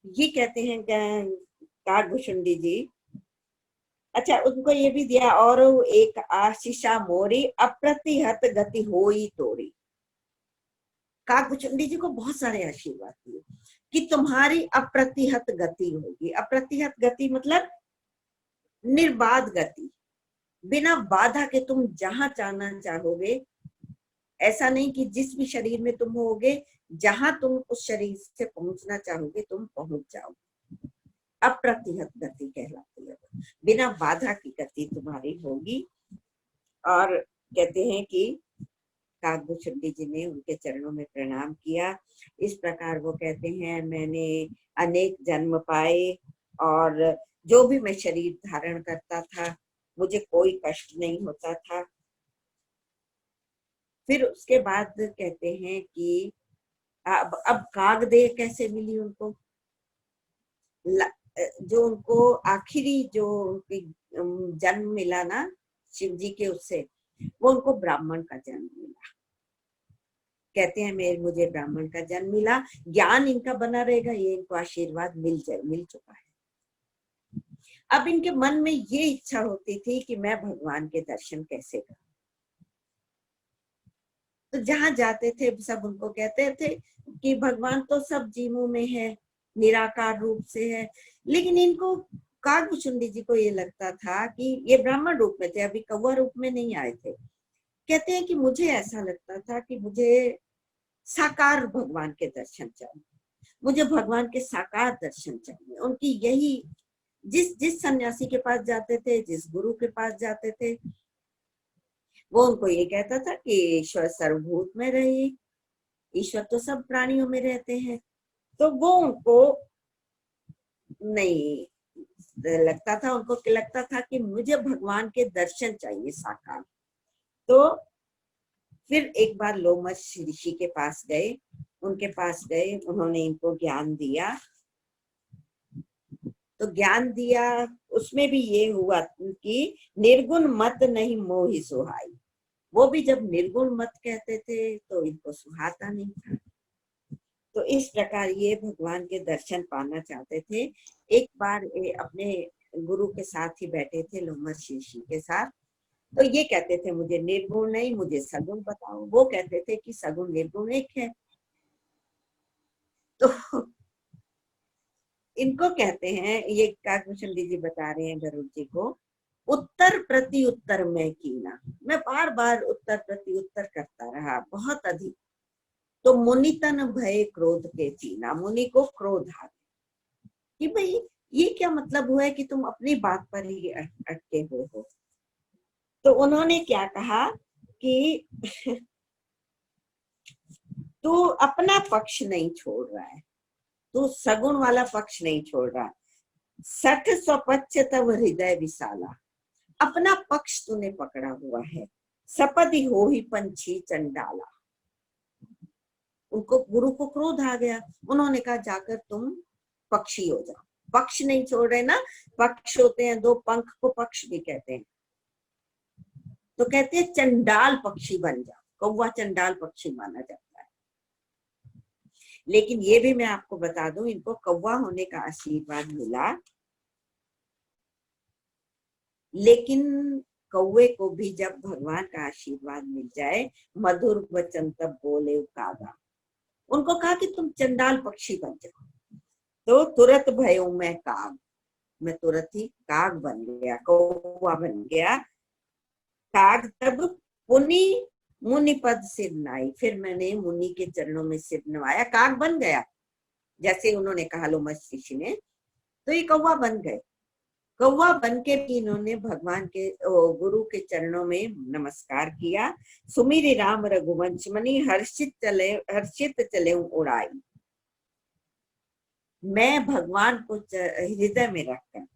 ये कहते हैं काकभूषुंडी जी, अच्छा उनको ये भी दिया, और एक आशीषा मोरी अप्रतिहत गति होई तोरी। काकभूषुंडी जी को बहुत सारे आशीर्वाद दिए कि तुम्हारी अप्रतिहत गति होगी। अप्रतिहत गति मतलब निर्बाध गति, बिना बाधा के तुम जहां जाना चाहोगे ऐसा नहीं कि जिस भी शरीर में तुम होगे, जहां तुम उस शरीर से पहुंचना चाहोगे तुम पहुंच जाओगे। अप्रतिहत गति कहलाती है, बिना बाधा की गति तुम्हारी होगी। और कहते हैं कि काकभूषुंडी जी ने उनके चरणों में प्रणाम किया। इस प्रकार वो कहते हैं, मैंने अनेक जन्म पाए और जो भी मैं शरीर धारण करता था मुझे कोई कष्ट नहीं होता था। फिर उसके बाद कहते हैं कि अब कागदेह कैसे मिली उनको, जो उनको आखिरी जो उनकी जन्म मिला ना शिव जी के, उससे वो उनको ब्राह्मण का जन्म मिला। कहते हैं मुझे ब्राह्मण का जन्म मिला, ज्ञान इनका बना रहेगा, ये इनको आशीर्वाद मिल चुका है। अब इनके मन में ये इच्छा होती थी कि मैं भगवान के दर्शन कैसे करूं। तो जहां जाते थे सब उनको कहते थे कि भगवान तो सब जीवों में है, निराकार रूप से है। लेकिन इनको काकभूषुंडी जी को ये लगता था कि ये ब्राह्मण रूप में थे, अभी कौवा रूप में नहीं आए थे। कहते हैं कि मुझे ऐसा लगता था कि मुझे साकार भगवान के दर्शन चाहिए, मुझे भगवान के साकार दर्शन चाहिए। उनकी यही, जिस सन्यासी के पास जाते थे, जिस गुरु के पास जाते थे, वो उनको ये कहता था कि ईश्वर सर्वभूत में रहे, ईश्वर तो सब प्राणियों में रहते हैं। तो वो उनको नहीं लगता था, उनको लगता था कि मुझे भगवान के दर्शन चाहिए साकार। तो फिर एक बार लोमश ऋषि के पास गए, उनके पास गए, उन्होंने इनको ज्ञान दिया। तो ज्ञान दिया, उसमें भी ये हुआ कि निर्गुण मत नहीं मोहि सुहाई। वो भी जब निर्गुण मत कहते थे तो इनको सुहाता नहीं था। तो इस प्रकार ये भगवान के दर्शन पाना चाहते थे। एक बार अपने गुरु के साथ ही बैठे थे, लोमश ऋषि के साथ। तो ये कहते थे मुझे निर्गुण नहीं, मुझे सगुण बताओ। वो कहते थे कि सगुण निर्गुण एक है। तो इनको कहते हैं, ये काकभूषुंडी जी बता रहे हैं गरुड़ जी को, उत्तर प्रति उत्तर में कीना, मैं बार बार उत्तर प्रति उत्तर करता रहा, बहुत अधिक। तो मुनि तन भय क्रोध के चीना, मुनि को क्रोध आ गया कि भाई ये क्या मतलब हुआ है कि तुम अपनी बात पर ही अटके हुए हो। तो उन्होंने क्या कहा कि तू अपना पक्ष नहीं छोड़ रहा है, तू सगुण वाला पक्ष नहीं छोड़ रहा। सठ स्वपच्छ तव हृदय विशाला, अपना पक्ष तूने पकड़ा हुआ है। सपदि हो ही पंछी चंडाला। उनको गुरु को क्रोध आ गया, उन्होंने कहा जाकर तुम पक्षी हो जाओ। पक्ष नहीं छोड़ रहे ना, पक्ष होते हैं दो, पंख को पक्ष भी कहते हैं। तो कहते हैं चंडाल पक्षी बन जाओ, कौवा चंडाल पक्षी माना जाता है। लेकिन ये भी मैं आपको बता दूं, इनको कौवा होने का आशीर्वाद मिला, लेकिन कौवे को भी जब भगवान का आशीर्वाद मिल जाए, मधुर वचन तब बोले कागा, उनको कहा कि तुम चंडाल पक्षी बन जाओ। तो तुरंत भयो मैं काग, मैं तुरंत ही काग बन गया, कौवा बन गया। काग तब पुनि मुनि पद सिर नाई, फिर मैंने मुनि के चरणों में सिर नवाया, काग बन गया जैसे उन्होंने कहा लोमश ऋषि ने। तो ये कौवा बन गए। कौवा बन के भी इन्होंने भगवान के गुरु के चरणों में नमस्कार किया। सुमिरि राम रघुवंश मणि, हर्षित चले उड़ाई। मैं भगवान को हृदय में रखकर,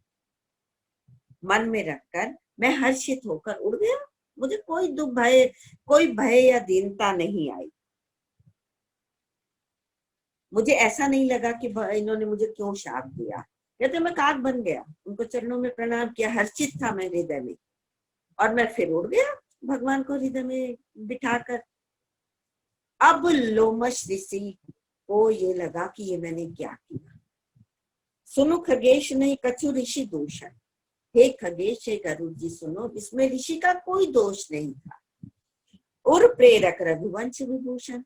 मन में रखकर मैं हर्षित होकर उड़ गया। मुझे कोई दुख भय, कोई भय या दीनता नहीं आई। मुझे ऐसा नहीं लगा कि इन्होंने मुझे क्यों शाप दिया। कहते मैं काग बन गया, उनको चरणों में प्रणाम किया, हर्षित था मैं हृदय में, और मैं फिर उड़ गया भगवान को हृदय में बिठाकर। अब लोमश ऋषि को ये लगा कि ये मैंने क्या किया। सुनो खगेश नहीं कछु ऋषि दूषण, हे खगेश हे गरुड़ जी सुनो, इसमें ऋषि का कोई दोष नहीं था। और प्रेरक रघुवंश विभूषण,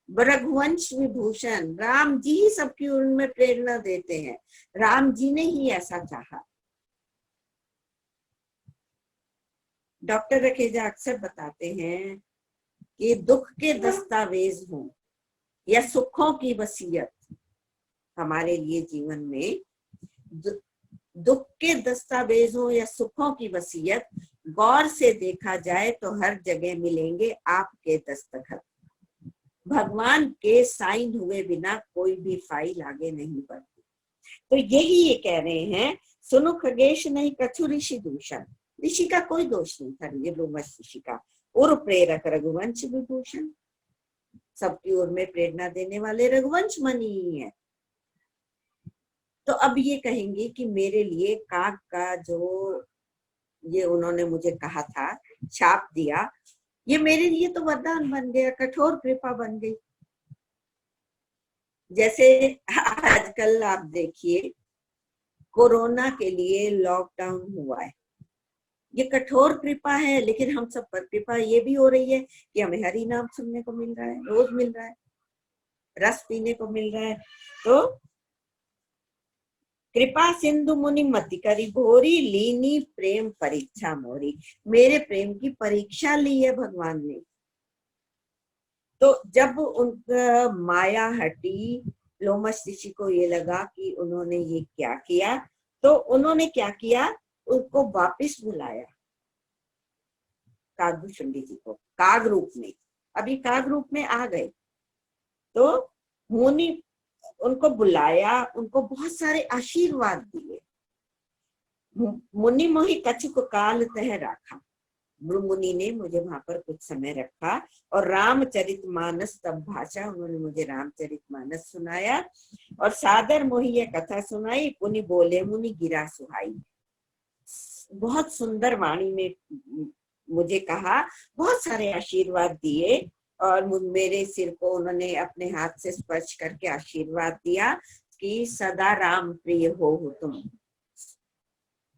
रघुवंश विभूषण राम जी ही सबकी उनमें प्रेरणा देते हैं, राम जी ने ही ऐसा चाहा। डॉक्टर रखेजा अक्सर बताते हैं कि दुख के दस्तावेज हों या सुखों की वसीयत, हमारे लिए जीवन में दुख के दस्तावेजों या सुखों की वसीयत गौर से देखा जाए तो हर जगह मिलेंगे आपके दस्तखत। भगवान के साइन हुए बिना कोई भी फाइल आगे नहीं बढ़ती। तो यही ये कह रहे हैं, सुनो खगेश नहीं कछु ऋषि दूषण। ऋषि का कोई दोष नहीं था, ये लोमश ऋषि का। और प्रेरक रघुवंश विभूषण, सबकी ओर में प्रेरणा देने वाले रघुवंश मणि ही है। तो अब ये कहेंगे कि मेरे लिए काग का जो ये उन्होंने मुझे कहा था, शाप दिया, ये मेरे लिए तो वरदान बन गया, कठोर कृपा बन गई। जैसे आजकल आप देखिए कोरोना के लिए लॉकडाउन हुआ है, ये कठोर कृपा है, लेकिन हम सब पर कृपा ये भी हो रही है कि हमें हरि नाम सुनने को मिल रहा है, रोज मिल रहा है, रस पीने को मिल रहा है। तो कृपा सिंधु मुनि मति करी भोरी, लीनी प्रेम परीक्षा मोरी। मेरे प्रेम की परीक्षा ली है भगवान ने। तो जब उनका माया हटी, लोमश ऋषि को ये लगा कि उन्होंने ये क्या किया, तो उन्होंने क्या किया, उनको वापिस बुलाया कागभूषुंडी जी को, काग रूप में। अभी काग रूप में आ गए तो मुनि उनको बुलाया, उनको बहुत सारे आशीर्वाद दिए। मुनि मोहि कछुक काल तह राखा, मुनि ने मुझे वहां पर कुछ समय रखा और रामचरितमानस तब भाषा, उन्होंने मुझे रामचरितमानस सुनाया और सादर मोहि यह कथा सुनाई, पुनि बोले मुनि गिरा सुहाई। बहुत सुंदर वाणी में मुझे कहा, बहुत सारे आशीर्वाद दिए और मेरे सिर को उन्होंने अपने हाथ से स्पर्श करके आशीर्वाद दिया कि सदा राम प्रिय हो तुम,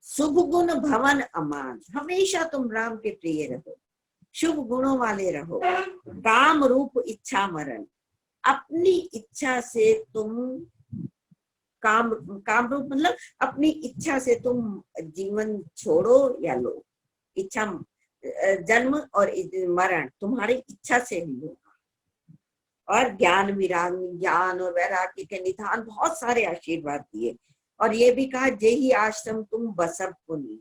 शुभ गुण भवन अमान, हमेशा तुम राम के प्रिय रहो, शुभ गुणों वाले रहो, काम रूप इच्छा मरण, अपनी इच्छा से तुम काम रूप मतलब अपनी इच्छा से तुम जीवन छोड़ो या लो, इच्छा जन्म और मरण तुम्हारी इच्छा से ही होगा। और ज्ञान और वैराग्य के निधान, बहुत सारे आशीर्वाद दिए और ये भी कहा जेहि आश्रम तुम बसब पुनि,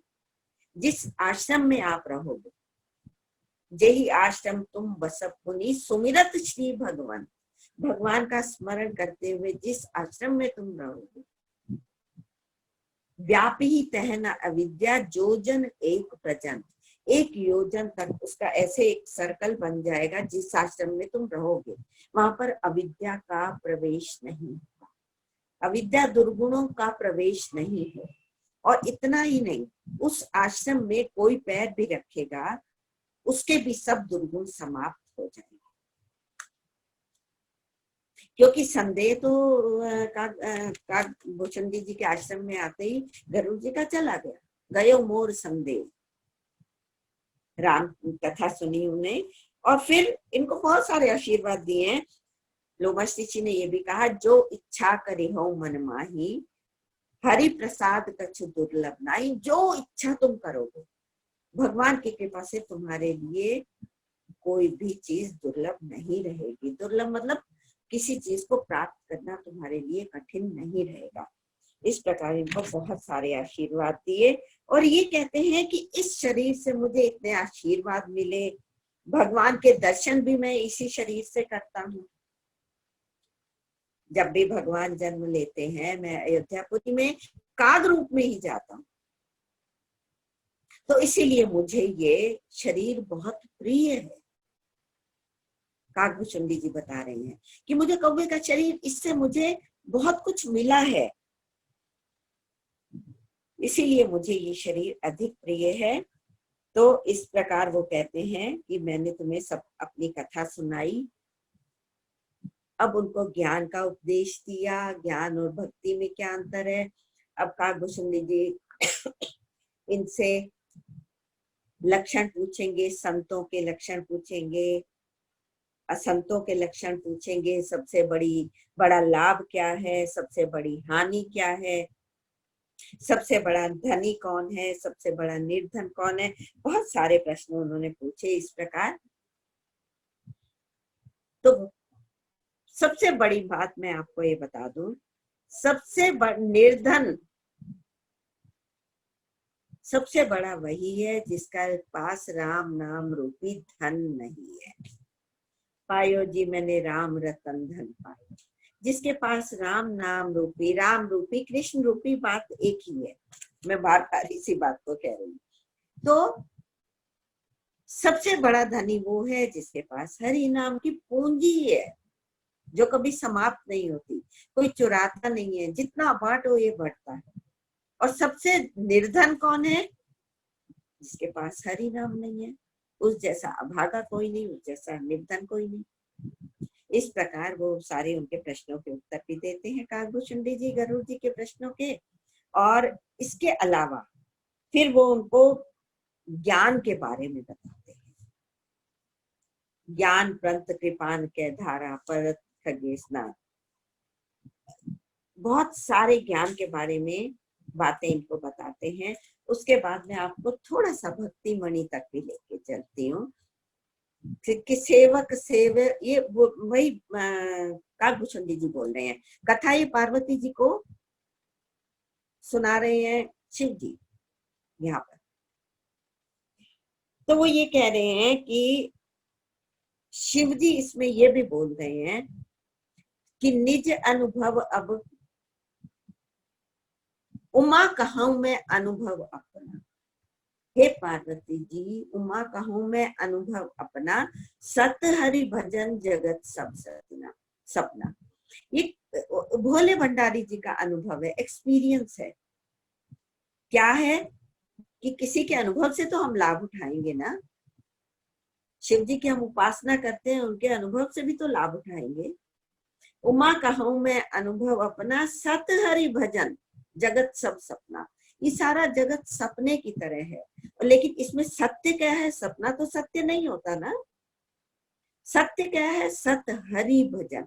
जिस आश्रम में आप रहोगे, जेहि आश्रम तुम बसब पुनि, सुमिरत श्री भगवान, भगवान का स्मरण करते हुए जिस आश्रम में तुम रहोगे, व्यापी तहना अविद्या जोजन एक प्रजन, एक योजन तक उसका ऐसे एक सर्कल बन जाएगा। जिस आश्रम में तुम रहोगे वहां पर अविद्या का प्रवेश नहीं होगा, अविद्या दुर्गुणों का प्रवेश नहीं है। और इतना ही नहीं, उस आश्रम में कोई पैर भी रखेगा उसके भी सब दुर्गुण समाप्त हो जाएंगे। क्योंकि संदेह तो कागभूषुंडी जी के आश्रम में आते ही गरुड़ जी का चला गया, गयो मोर संदेह। राम कथा सुनी उन्हें और फिर इनको बहुत सारे आशीर्वाद दिए हैं। लोमश ऋषि ने ये भी कहा, जो इच्छा करे हो मन माही, हरि प्रसाद कछु दुर्लभ नाई। जो इच्छा तुम करोगे, भगवान की कृपा से तुम्हारे लिए कोई भी चीज दुर्लभ नहीं रहेगी। दुर्लभ मतलब किसी चीज को प्राप्त करना तुम्हारे लिए कठिन नहीं रहेगा। इस प्रकार इनको बहुत सारे आशीर्वाद दिए और ये कहते हैं कि इस शरीर से मुझे इतने आशीर्वाद मिले, भगवान के दर्शन भी मैं इसी शरीर से करता हूँ। जब भी भगवान जन्म लेते हैं मैं अयोध्यापुरी में काग रूप में ही जाता हूँ, तो इसीलिए मुझे ये शरीर बहुत प्रिय है। कागभूषुंडी जी बता रहे हैं कि मुझे कौवे का शरीर, इससे मुझे बहुत कुछ मिला है, इसीलिए मुझे ये शरीर अधिक प्रिय है। तो इस प्रकार वो कहते हैं कि मैंने तुम्हें सब अपनी कथा सुनाई, अब उनको ज्ञान का उपदेश दिया, ज्ञान और भक्ति में क्या अंतर है। अब कागभूषुंडी जी इनसे लक्षण पूछेंगे, संतों के लक्षण पूछेंगे, असंतों के लक्षण पूछेंगे, सबसे बड़ा लाभ क्या है, सबसे बड़ी हानि क्या है, सबसे बड़ा धनी कौन है, सबसे बड़ा निर्धन कौन है। बहुत सारे प्रश्न उन्होंने पूछे। इस प्रकार तो सबसे बड़ी बात मैं आपको ये बता दूं, सबसे निर्धन सबसे बड़ा वही है जिसका पास राम नाम रूपी धन नहीं है। पायो जी मैंने राम रतन धन पायो। जिसके पास राम नाम रूपी, राम रूपी, कृष्ण रूपी बात एक ही है, मैं बार बार इसी बात को कह रही हूँ। तो सबसे बड़ा धनी वो है जिसके पास हरि नाम की पूंजी है, जो कभी समाप्त नहीं होती, कोई चुराता नहीं है, जितना बांटो ये बढ़ता है। और सबसे निर्धन कौन है? जिसके पास हरि नाम नहीं है। उस जैसा अभागा कोई नहीं, उस जैसा निर्धन कोई नहीं। इस प्रकार वो सारे उनके प्रश्नों के उत्तर भी देते हैं काकभूषुंडी जी गरुड़ जी के प्रश्नों के। और इसके अलावा फिर वो उनको ज्ञान के बारे में बताते हैं। ज्ञान प्रंत कृपान के धारा परत खगेशनाथ, बहुत सारे ज्ञान के बारे में बातें इनको बताते हैं। उसके बाद में आपको थोड़ा सा भक्ति मणि तक भी लेके चलती हूँ कि सेवक सेव, ये वही काकभूषुंडी जी बोल रहे हैं। कथा ये पार्वती जी को सुना रहे हैं शिव जी यहाँ पर। तो वो ये कह रहे हैं कि शिव जी इसमें ये भी बोल रहे हैं कि निज अनुभव अब उमा कहूं मैं अनुभव अपना। हे पार्वती जी, उमा कहूं मैं अनुभव अपना, सत हरि भजन जगत सब सपना सपना। ये भोले भंडारी जी का अनुभव है, एक्सपीरियंस है। क्या है कि किसी के अनुभव से तो हम लाभ उठाएंगे ना। शिव जी की हम उपासना करते हैं, उनके अनुभव से भी तो लाभ उठाएंगे। उमा कहूं मैं अनुभव अपना, सत हरि भजन जगत सब सपना। ये सारा जगत सपने की तरह है, लेकिन इसमें सत्य क्या है? सपना तो सत्य नहीं होता ना। सत्य क्या है? सत हरि भजन,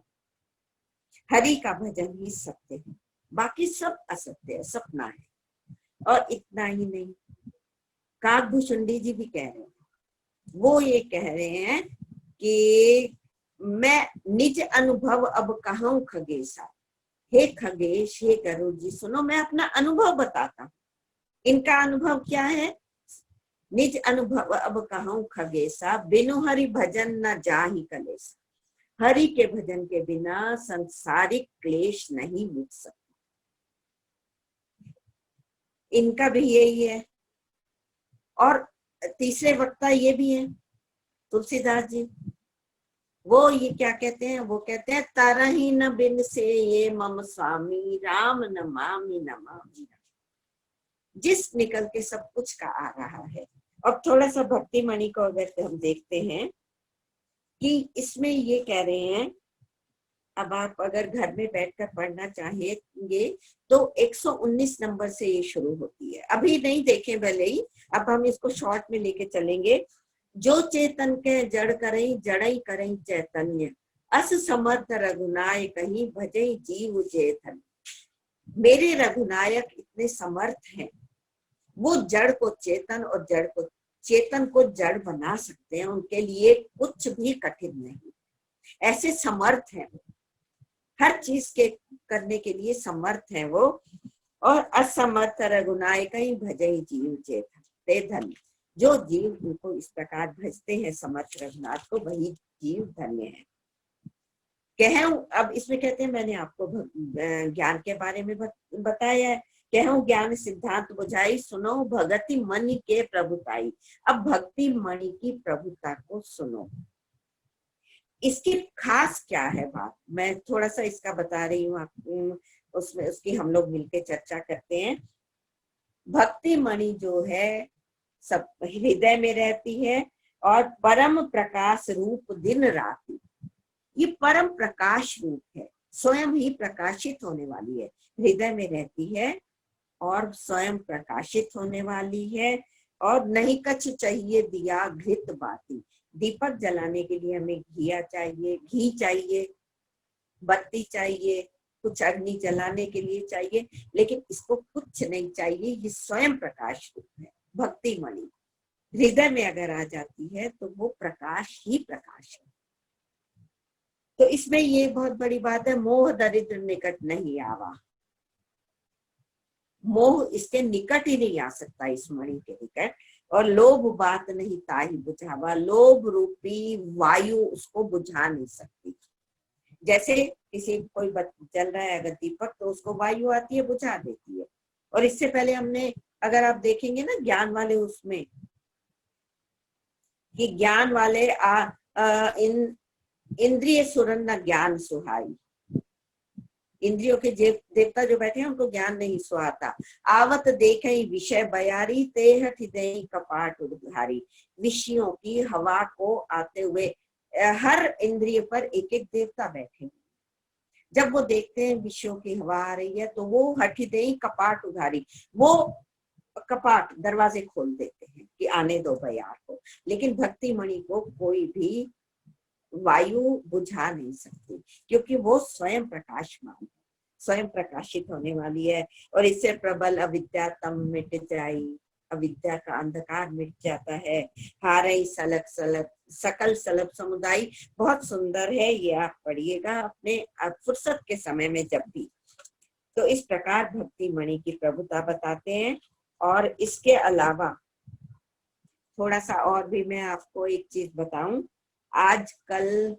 हरि का भजन ही सत्य है, बाकी सब असत्य है, सपना है। और इतना ही नहीं, काकभूषुंडी जी भी कह रहे हैं, वो ये कह रहे हैं कि मैं निज अनुभव अब कहूं खगेशा। हे खगेश, हे गरुड़ जी सुनो, मैं अपना अनुभव बताता हूँ। इनका अनुभव क्या है? निज अनुभव अब कहूं खगेशा, बिनु हरि भजन न जाहि कलेसा। हरि के भजन के बिना संसारिक क्लेश नहीं मिट सकता। इनका भी यही है। और तीसरे वक्ता ये भी है तुलसीदास जी। वो ये क्या कहते हैं? वो कहते हैं तरही न बिन से ये मम स्वामी, राम न मामी न मामी। जिस निकल के सब कुछ का आ रहा है। और थोड़ा सा भक्ति मणि को अगर हम देखते हैं कि इसमें ये कह रहे हैं, अब आप अगर घर में बैठकर पढ़ना चाहेंगे तो 119 नंबर से ये शुरू होती है। अभी नहीं देखें भले ही, अब हम इसको शॉर्ट में लेके चलेंगे। जो चेतन के जड़ करई, जड़ई करई चैतन्य, अस समर्थ रघुनायक कहीं भजई जीव चेतन। मेरे रघुनायक इतने समर्थ हैं, वो जड़ को चेतन और जड़ को चेतन को जड़ बना सकते हैं। उनके लिए कुछ भी कठिन नहीं, ऐसे समर्थ हैं, हर चीज के करने के लिए समर्थ है वो। और असमर्थ रघुनायक ही भजई जीव चेतन ते धन्य। जो जीव उनको इस प्रकार भजते हैं समर्थ रघुनाथ को, वही जीव धन्य है। कहूं, अब इसमें कहते हैं मैंने आपको ज्ञान के बारे में बताया है। कहूं ज्ञान सिद्धांत बुझाई, सुनो भगति मन के प्रभुताई। अब भक्ति मणि की प्रभुता को सुनो। इसकी खास क्या है बात, मैं थोड़ा सा इसका बता रही हूँ आपको, उसमें उसकी हम लोग मिलकर चर्चा करते हैं। भक्ति मणि जो है सब हृदय में रहती है और परम प्रकाश रूप दिन रात। ये परम प्रकाश रूप है, स्वयं ही प्रकाशित होने वाली है, हृदय में रहती है और स्वयं प्रकाशित होने वाली है। और नहीं कछ चाहिए दिया घृत बाती। दीपक जलाने के लिए हमें घिया चाहिए, घी चाहिए, बत्ती चाहिए, कुछ अग्नि जलाने के लिए चाहिए, लेकिन इसको कुछ नहीं चाहिए। ये स्वयं प्रकाश रूप है। भक्ति मणि हृदय में अगर आ जाती है तो वो प्रकाश ही प्रकाश है। तो इसमें ये बहुत बड़ी बात है, मोह दरिद्र निकट नहीं आवा। मोह इसके निकट ही नहीं आ सकता, इस मणि के निकट। और लोभ बात नहीं ताहि बुझावा, लोभ रूपी वायु उसको बुझा नहीं सकती। जैसे किसी कोई जल रहा है अगर दीपक, तो उसको वायु आती है, बुझा देती है। और इससे पहले हमने, अगर आप देखेंगे ना ज्ञान वाले उसमें, कि ज्ञान वाले इंद्रिय सुरन न ज्ञान सुहाई। इंद्रियों के देवता जो बैठे हैं उनको ज्ञान नहीं सुहाता। आवत देखे विषय बयारी, तेह हृदय कपाट उद्धारी। विषयों की हवा को आते हुए हर इंद्रिय पर एक एक देवता बैठे। जब वो देखते हैं विषयों की हवा आ रही है, तो वो हृदय कपाट उधारी, वो कपाट दरवाजे खोल देते हैं कि आने दो बयार को। लेकिन भक्ति मणि को कोई भी वायु बुझा नहीं सकती, क्योंकि वो स्वयं प्रकाशमान है, स्वयं प्रकाशित होने वाली है। और इससे प्रबल अविद्या तम मिट जाई, अविद्या का अंधकार मिट जाता है। हारई सलक सलक सकल सलभ समुदाय, बहुत सुंदर है, ये आप पढ़िएगा अपने फुर्सत के समय में जब भी। तो इस प्रकार भक्ति मणि की प्रभुता बताते हैं। और इसके अलावा थोड़ा सा और भी मैं आपको एक चीज बताऊं। आजकल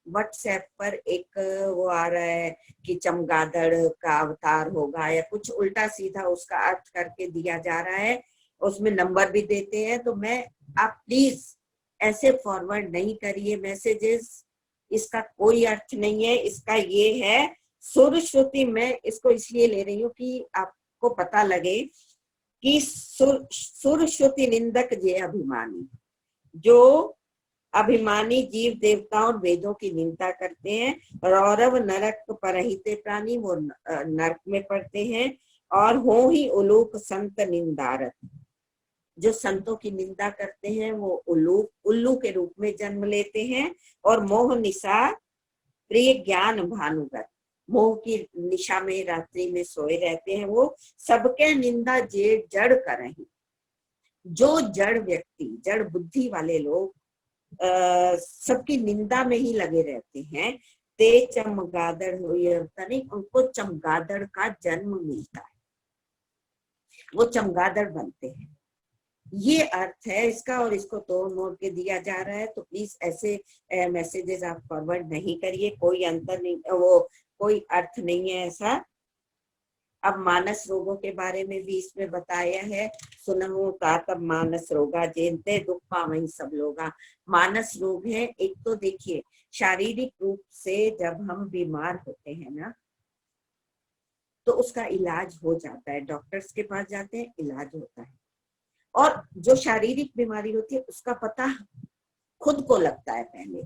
व्हाट्सएप पर एक वो आ रहा है कि चमगादड़ का अवतार होगा, या कुछ उल्टा सीधा उसका अर्थ करके दिया जा रहा है, उसमें नंबर भी देते हैं। तो मैं, आप प्लीज ऐसे फॉरवर्ड नहीं करिए मैसेजेस, इसका कोई अर्थ नहीं है। इसका ये है सुर श्रुति, मैं इसको इसलिए ले रही हूँ कि आपको पता लगे कि सुर श्रुति निंदक जे अभिमानी, जो अभिमानी जीव देवताओं और वेदों की निंदा करते हैं। रौरव नरक परहिते प्राणी, वो नरक में पड़ते हैं। और हो ही उलूक संत निंदारत, जो संतों की निंदा करते हैं वो उल्लू के रूप में जन्म लेते हैं। और मोह निशा प्रिय ज्ञान भानुगत, मोह की निशा में रात्रि में सोए रहते हैं। वो सबके निंदा जे जड़ करें। जो जड़ व्यक्ति, जड़ बुद्धि वाले लोग सबकी निंदा में ही लगे रहते हैं, ते चमगादड़ नहीं, उनको चमगादड़ का जन्म मिलता है, वो चमगादड़ बनते हैं। ये अर्थ है इसका, और इसको तोड़ मोड़ के दिया जा रहा है। तो प्लीज ऐसे मैसेजेस आप फॉरवर्ड नहीं करिए, कोई अंतर नहीं, वो कोई अर्थ नहीं है ऐसा। अब मानस रोगों के बारे में भी इसमें बताया है। सुनहु तातब मानस रोगा, जेनते दुख पावहीं सब लोगा। मानस रोग है एक, तो देखिए शारीरिक रूप से जब हम बीमार होते हैं ना, तो उसका इलाज हो जाता है, डॉक्टर्स के पास जाते हैं, इलाज होता है। और जो शारीरिक बीमारी होती है उसका पता खुद को लगता है। पहले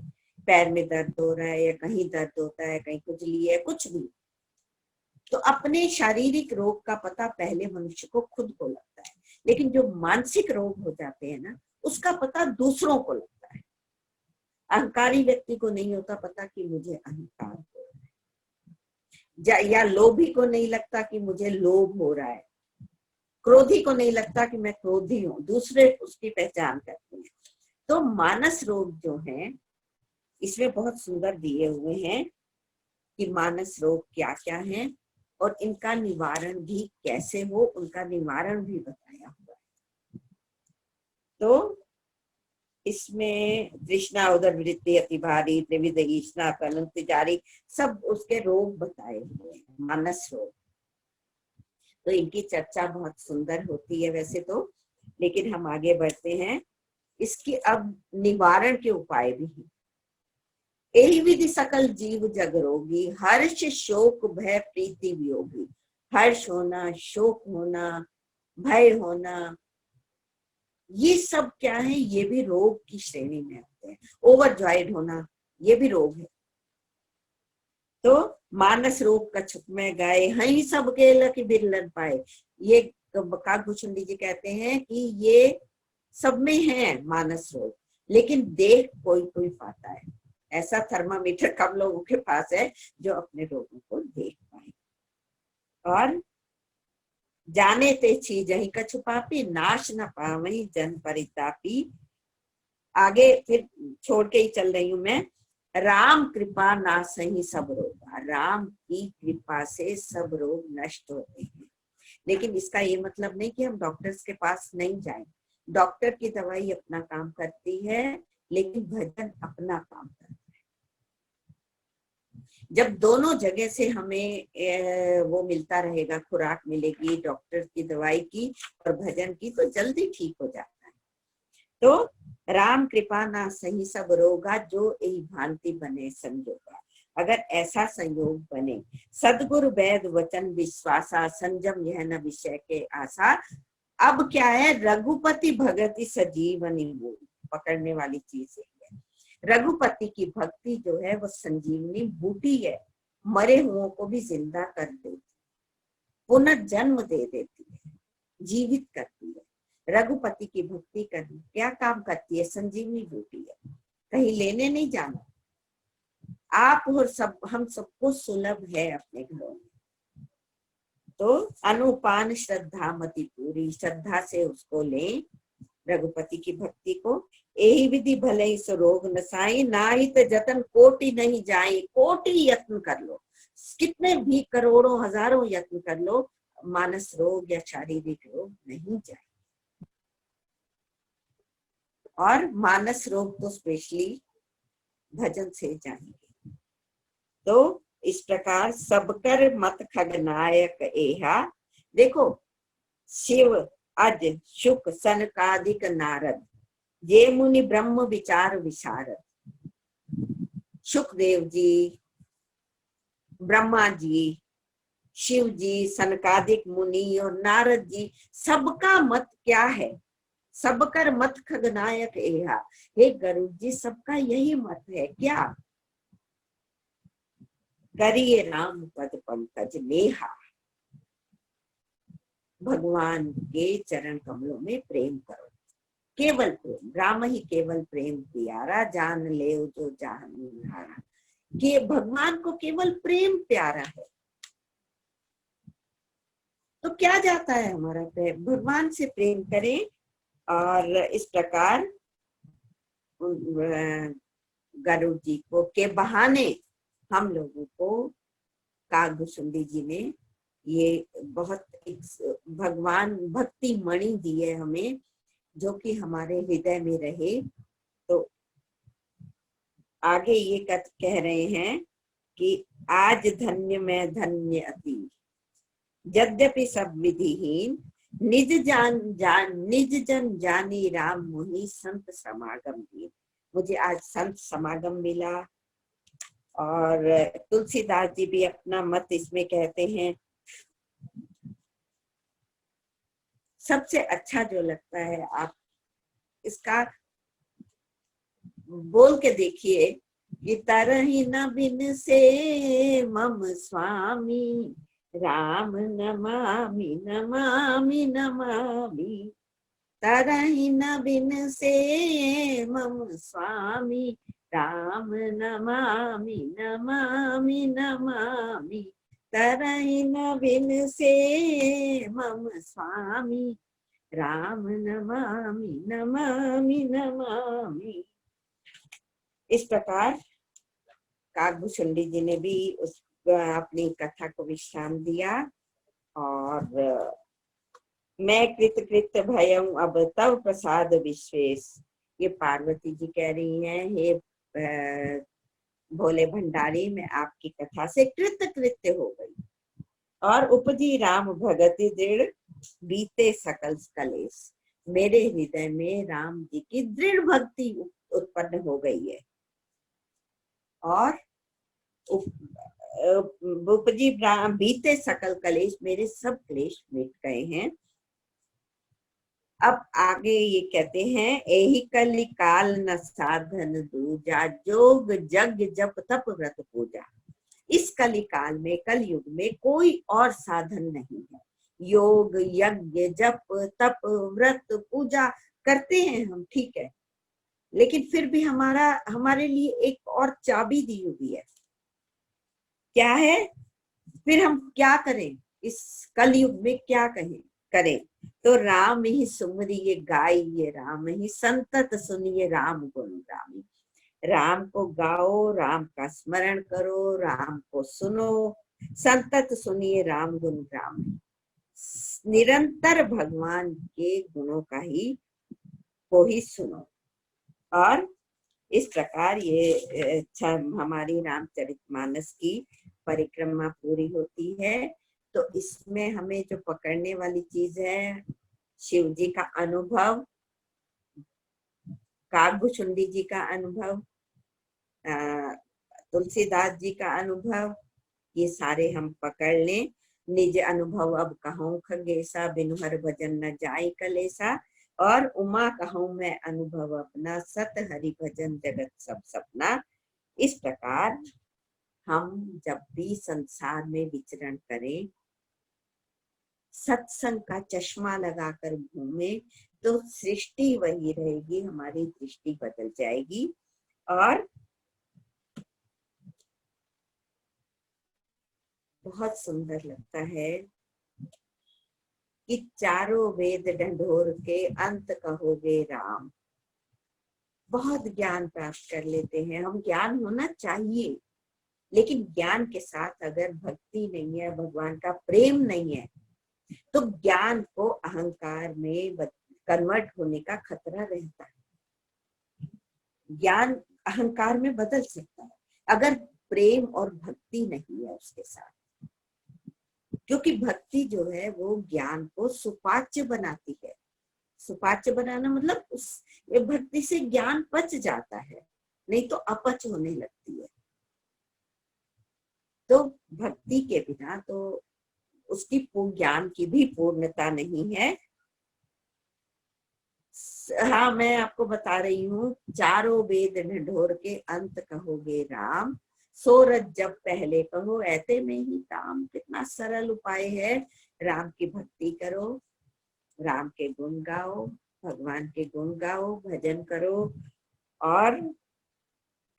पैर में दर्द हो रहा है, या कहीं दर्द होता है, कहीं खुजली है, कुछ भी, तो अपने शारीरिक रोग का पता पहले मनुष्य को खुद को लगता है। लेकिन जो मानसिक रोग हो जाते हैं ना, उसका पता दूसरों को लगता है। अहंकारी व्यक्ति को नहीं होता पता कि मुझे अहंकार हो रहा है, या लोभी को नहीं लगता कि मुझे लोभ हो रहा है, क्रोधी को नहीं लगता कि मैं क्रोधी हूँ, दूसरे उसकी पहचान करते हैं। तो मानस रोग जो है, इसमें बहुत सुंदर दिए हुए हैं कि मानस रोग क्या क्या है और इनका निवारण भी कैसे हो, उनका निवारण भी बताया हुआ है। तो इसमें तृष्णा उदर वृत्ति अति भारी, त्रिविध ईष्णा अनंत जारी, सब उसके रोग बताए हुए हैं, मानस रोग। तो इनकी चर्चा बहुत सुंदर होती है वैसे तो, लेकिन हम आगे बढ़ते हैं। इसकी अब निवारण के उपाय भी हैं। यही विधि सकल जीव जग रोगी, हर्ष शोक भय प्रीति वियोगी। हर्ष होना, शोक होना, भय होना, ये सब क्या है, ये भी रोग की श्रेणी में आते हैं। ओवरजॉयड होना, ये भी रोग है। तो मानस रोग कछुक में गए, हई सब केल की बिरलन पाए। ये काकभूषण जी कहते हैं कि ये सब में है मानस रोग, लेकिन देख कोई कोई पाता है। ऐसा थर्मामीटर कम लोगों के पास है जो अपने रोगों को देख पाए। और जाने ते चीज ही का छुपापी, नाश न पावई जन परितापी। आगे फिर छोड़ के ही चल रही हूं मैं। राम कृपा नासहि सब रोगा, राम की कृपा से सब रोग नष्ट होते हैं। लेकिन इसका ये मतलब नहीं कि हम डॉक्टर्स के पास नहीं जाएं। डॉक्टर की दवाई अपना काम करती है, लेकिन भजन अपना काम करता है। जब दोनों जगह से हमें वो मिलता रहेगा, खुराक मिलेगी डॉक्टर की दवाई की और भजन की, तो जल्दी ठीक हो जाता है। तो राम कृपा ना सही सब रोगा, जो यही भांति बने संजोगा। अगर ऐसा संयोग बने, सदगुरु वैद वचन विश्वासा, संजम यह न विषय के आशा। अब क्या है, रघुपति भगति सजीवनी बोल, पकड़ने वाली चीज है। रघुपति की भक्ति जो है वो संजीवनी बूटी है, मरे हुओं को भी जिंदा कर देती, पुनर्जन्म दे देती है, जीवित करती है। रघुपति की भक्ति करनी क्या काम करती है, संजीवनी बूटी है। कहीं लेने नहीं जाना, आप और सब हम सबको सुलभ है अपने घरों में। तो अनुपान श्रद्धा मति पूरी, श्रद्धा से उसको लें रघुपति की भक्ति को। यही विधि भले इस रोग नसाई, नाहित जतन कोटि नहीं जाई। कोटि यत्न कर लो, कितने भी करोड़ों हजारों यत्न कर लो, मानस रोग या शारीरिक रोग नहीं जाए। और मानस रोग तो स्पेशली भजन से जाएंगे। तो इस प्रकार सबकर मत खगनायक एहा। देखो, शिव अज शुक सनकादिक नारद, ये मुनि ब्रह्म विचार विशारद। सुखदेव जी, ब्रह्मा जी, शिव जी, सनकादिक मुनि और नारद जी, सबका मत क्या है, सबकर मत खगनायक एहा। हे गरुड़ जी, सबका यही मत है क्या, करिए राम पद पंकज नेहा। भगवान के चरण कमलों में प्रेम करो, केवल प्रेम, राम ही केवल प्रेम प्यारा, जान ले जो जानहारा। कि भगवान को केवल प्रेम प्यारा है। तो क्या जाता है हमारा प्रेम, भगवान से प्रेम करें। और इस प्रकार गरुड़ जी को के बहाने हम लोगों को कागभूषुंडी जी ने ये बहुत एक भगवान भक्ति मणि दी है हमें, जो कि हमारे हृदय में रहे। तो आगे ये कह रहे हैं कि आज धन्य मैं धन्य अति, यद्यपि सब विधिहीन, निज जन जानी राम मुनि संत समागम दी। मुझे आज संत समागम मिला। और तुलसीदास जी भी अपना मत इसमें कहते हैं, सबसे अच्छा जो लगता है आप इसका बोल के देखिए कि तरहि न बिन से मम स्वामी, राम नमामि नमामि नमामि। तरहि न बिन से मम स्वामी, राम नमामि नमामि नमामि। तरहि न बिन से मम स्वामी, राम नमामि नमामि नमामि। इस प्रकार कागभूषुंडी जी ने भी उस अपनी कथा को विश्राम दिया। और मैं कृत भयं अब तव प्रसाद विश्वेश, ये पार्वती जी कह रही हैं, हे भोले भंडारी, मैं आपकी कथा से कृत्य हो गई। और उपजी राम भगति दृढ़, बीते सकल कलेश। मेरे हृदय में राम जी की दृढ़ भक्ति उत्पन्न हो गई है। और उपजी बीते सकल कलेश, मेरे सब क्लेश मिट गए हैं। अब आगे ये कहते हैं, यही कलि काल न साधन दूजा, जोग जग जप तप व्रत पूजा। इस कलि काल में, कल युग में कोई और साधन नहीं है। योग यज्ञ जप तप व्रत पूजा करते हैं हम, ठीक है, लेकिन फिर भी हमारे लिए एक और चाबी दी हुई है। क्या है, फिर हम क्या करें इस कलयुग में, क्या करें। तो राम ही सुमरिये गाइये, राम ही संतत सुनिए, राम गुण गामी। राम को गाओ, राम का स्मरण करो, राम को सुनो, संतत सुनिए राम गुण राम। निरंतर भगवान के गुणों का ही को ही सुनो। और इस प्रकार ये हमारी रामचरितमानस की परिक्रमा पूरी होती है। तो इसमें हमें जो पकड़ने वाली चीज है, शिव जी का अनुभव, काकभुचुंडी जी का अनुभव, तुलसीदास जी का अनुभव, ये सारे हम पकड़ लें। निज अनुभव अब कहूं खगेसा, बिनु हर भजन न जाय कलेसा। और उमा कहूं मैं अनुभव अपना, सत हरि भजन जगत सब सपना। इस प्रकार हम जब भी संसार में विचरण करें, सत्संग का चश्मा लगाकर घूमे, तो सृष्टि वही रहेगी, हमारी दृष्टि बदल जाएगी। और बहुत सुंदर लगता है कि चारों वेद ढंढोर के अंत कहोगे राम। बहुत ज्ञान प्राप्त कर लेते हैं हम, ज्ञान होना चाहिए, लेकिन ज्ञान के साथ अगर भक्ति नहीं है, भगवान का प्रेम नहीं है, तो ज्ञान को अहंकार में कन्वर्ट होने का खतरा रहता है। ज्ञान अहंकार में बदल सकता है अगर प्रेम और भक्ति नहीं है उसके साथ। क्योंकि भक्ति जो है वो ज्ञान को सुपाच्य बनाती है। सुपाच्य बनाना मतलब उस भक्ति से ज्ञान पच जाता है, नहीं तो अपच होने लगती है। तो भक्ति के बिना तो उसकी ज्ञान की भी पूर्णता नहीं है। हाँ, मैं आपको बता रही हूँ, चारों वेद ढंढोर के अंत कहोगे राम, सोरठ जब पहले कहो ऐते में ही काम। कितना सरल उपाय है। राम की भक्ति करो, राम के गुण गाओ, भगवान के गुण गाओ, भजन करो। और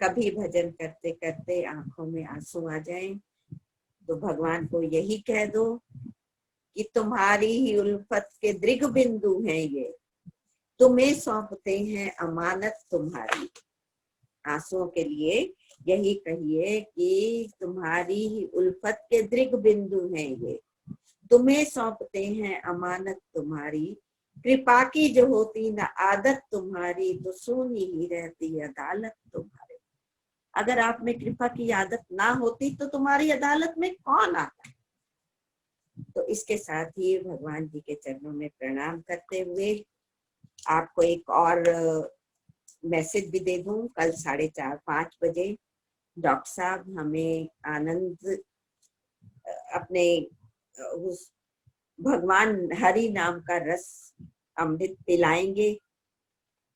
कभी भजन करते करते आंखों में आंसू आ जाएं, तो भगवान को यही कह दो कि तुम्हारी ही उल्फत के दृग बिंदु हैं ये, तुम्हें सौंपते हैं अमानत तुम्हारी। आंसुओं के लिए यही कहिए कि तुम्हारी ही उल्फत के दृग बिंदु हैं ये, तुम्हें सौंपते हैं अमानत तुम्हारी। कृपा की जो होती न आदत तुम्हारी, तो सुनी ही रहती अदालत तुम्हारी। अगर आप में कृपा की आदत ना होती तो तुम्हारी अदालत में कौन आता। तो इसके साथ ही भगवान जी के चरणों में प्रणाम करते हुए आपको एक और मैसेज भी दे दूं। कल 4:30-5 बजे डॉक्टर साहब हमें आनंद अपने उस भगवान हरि नाम का रस अमृत पिलाएंगे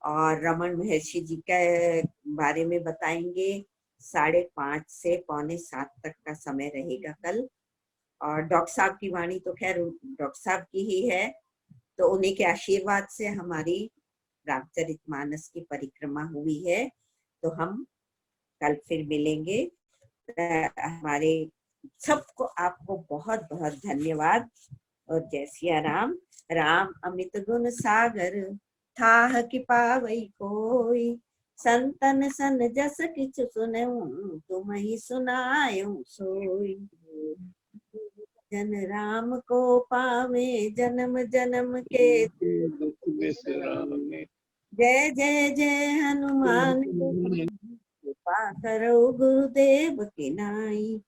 और रमन महर्षि जी के बारे में बताएंगे। 5:30 से 6:45 तक का समय रहेगा कल। और डॉक्टर साहब की वाणी तो खैर डॉक्टर साहब की ही है, तो उन्हीं के आशीर्वाद से हमारी रामचरितमानस की परिक्रमा हुई है। तो हम कल फिर मिलेंगे। हमारे सबको, आपको बहुत बहुत धन्यवाद और जय सिया राम। राम अमित गुण सागर, थाह कि पावई कोई। संतन सन जस किछ सुनऊं, तुम ही सुनायूं सोई। जन राम को पावे, जन्म जन्म के दुख बिसरावे। जय जय जय हनुमान कृपा करो गुरुदेव की नाई।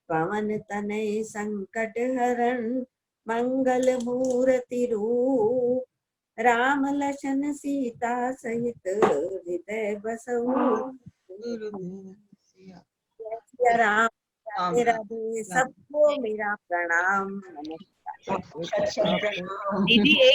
पवन तनय संकट हरण, मंगल मूर्ति रूप। राम लखन सीता सहित, हृदय बसहु। जय राम। राधे राधे। सबको मेरा प्रणाम, नमस्कार। दीदी एक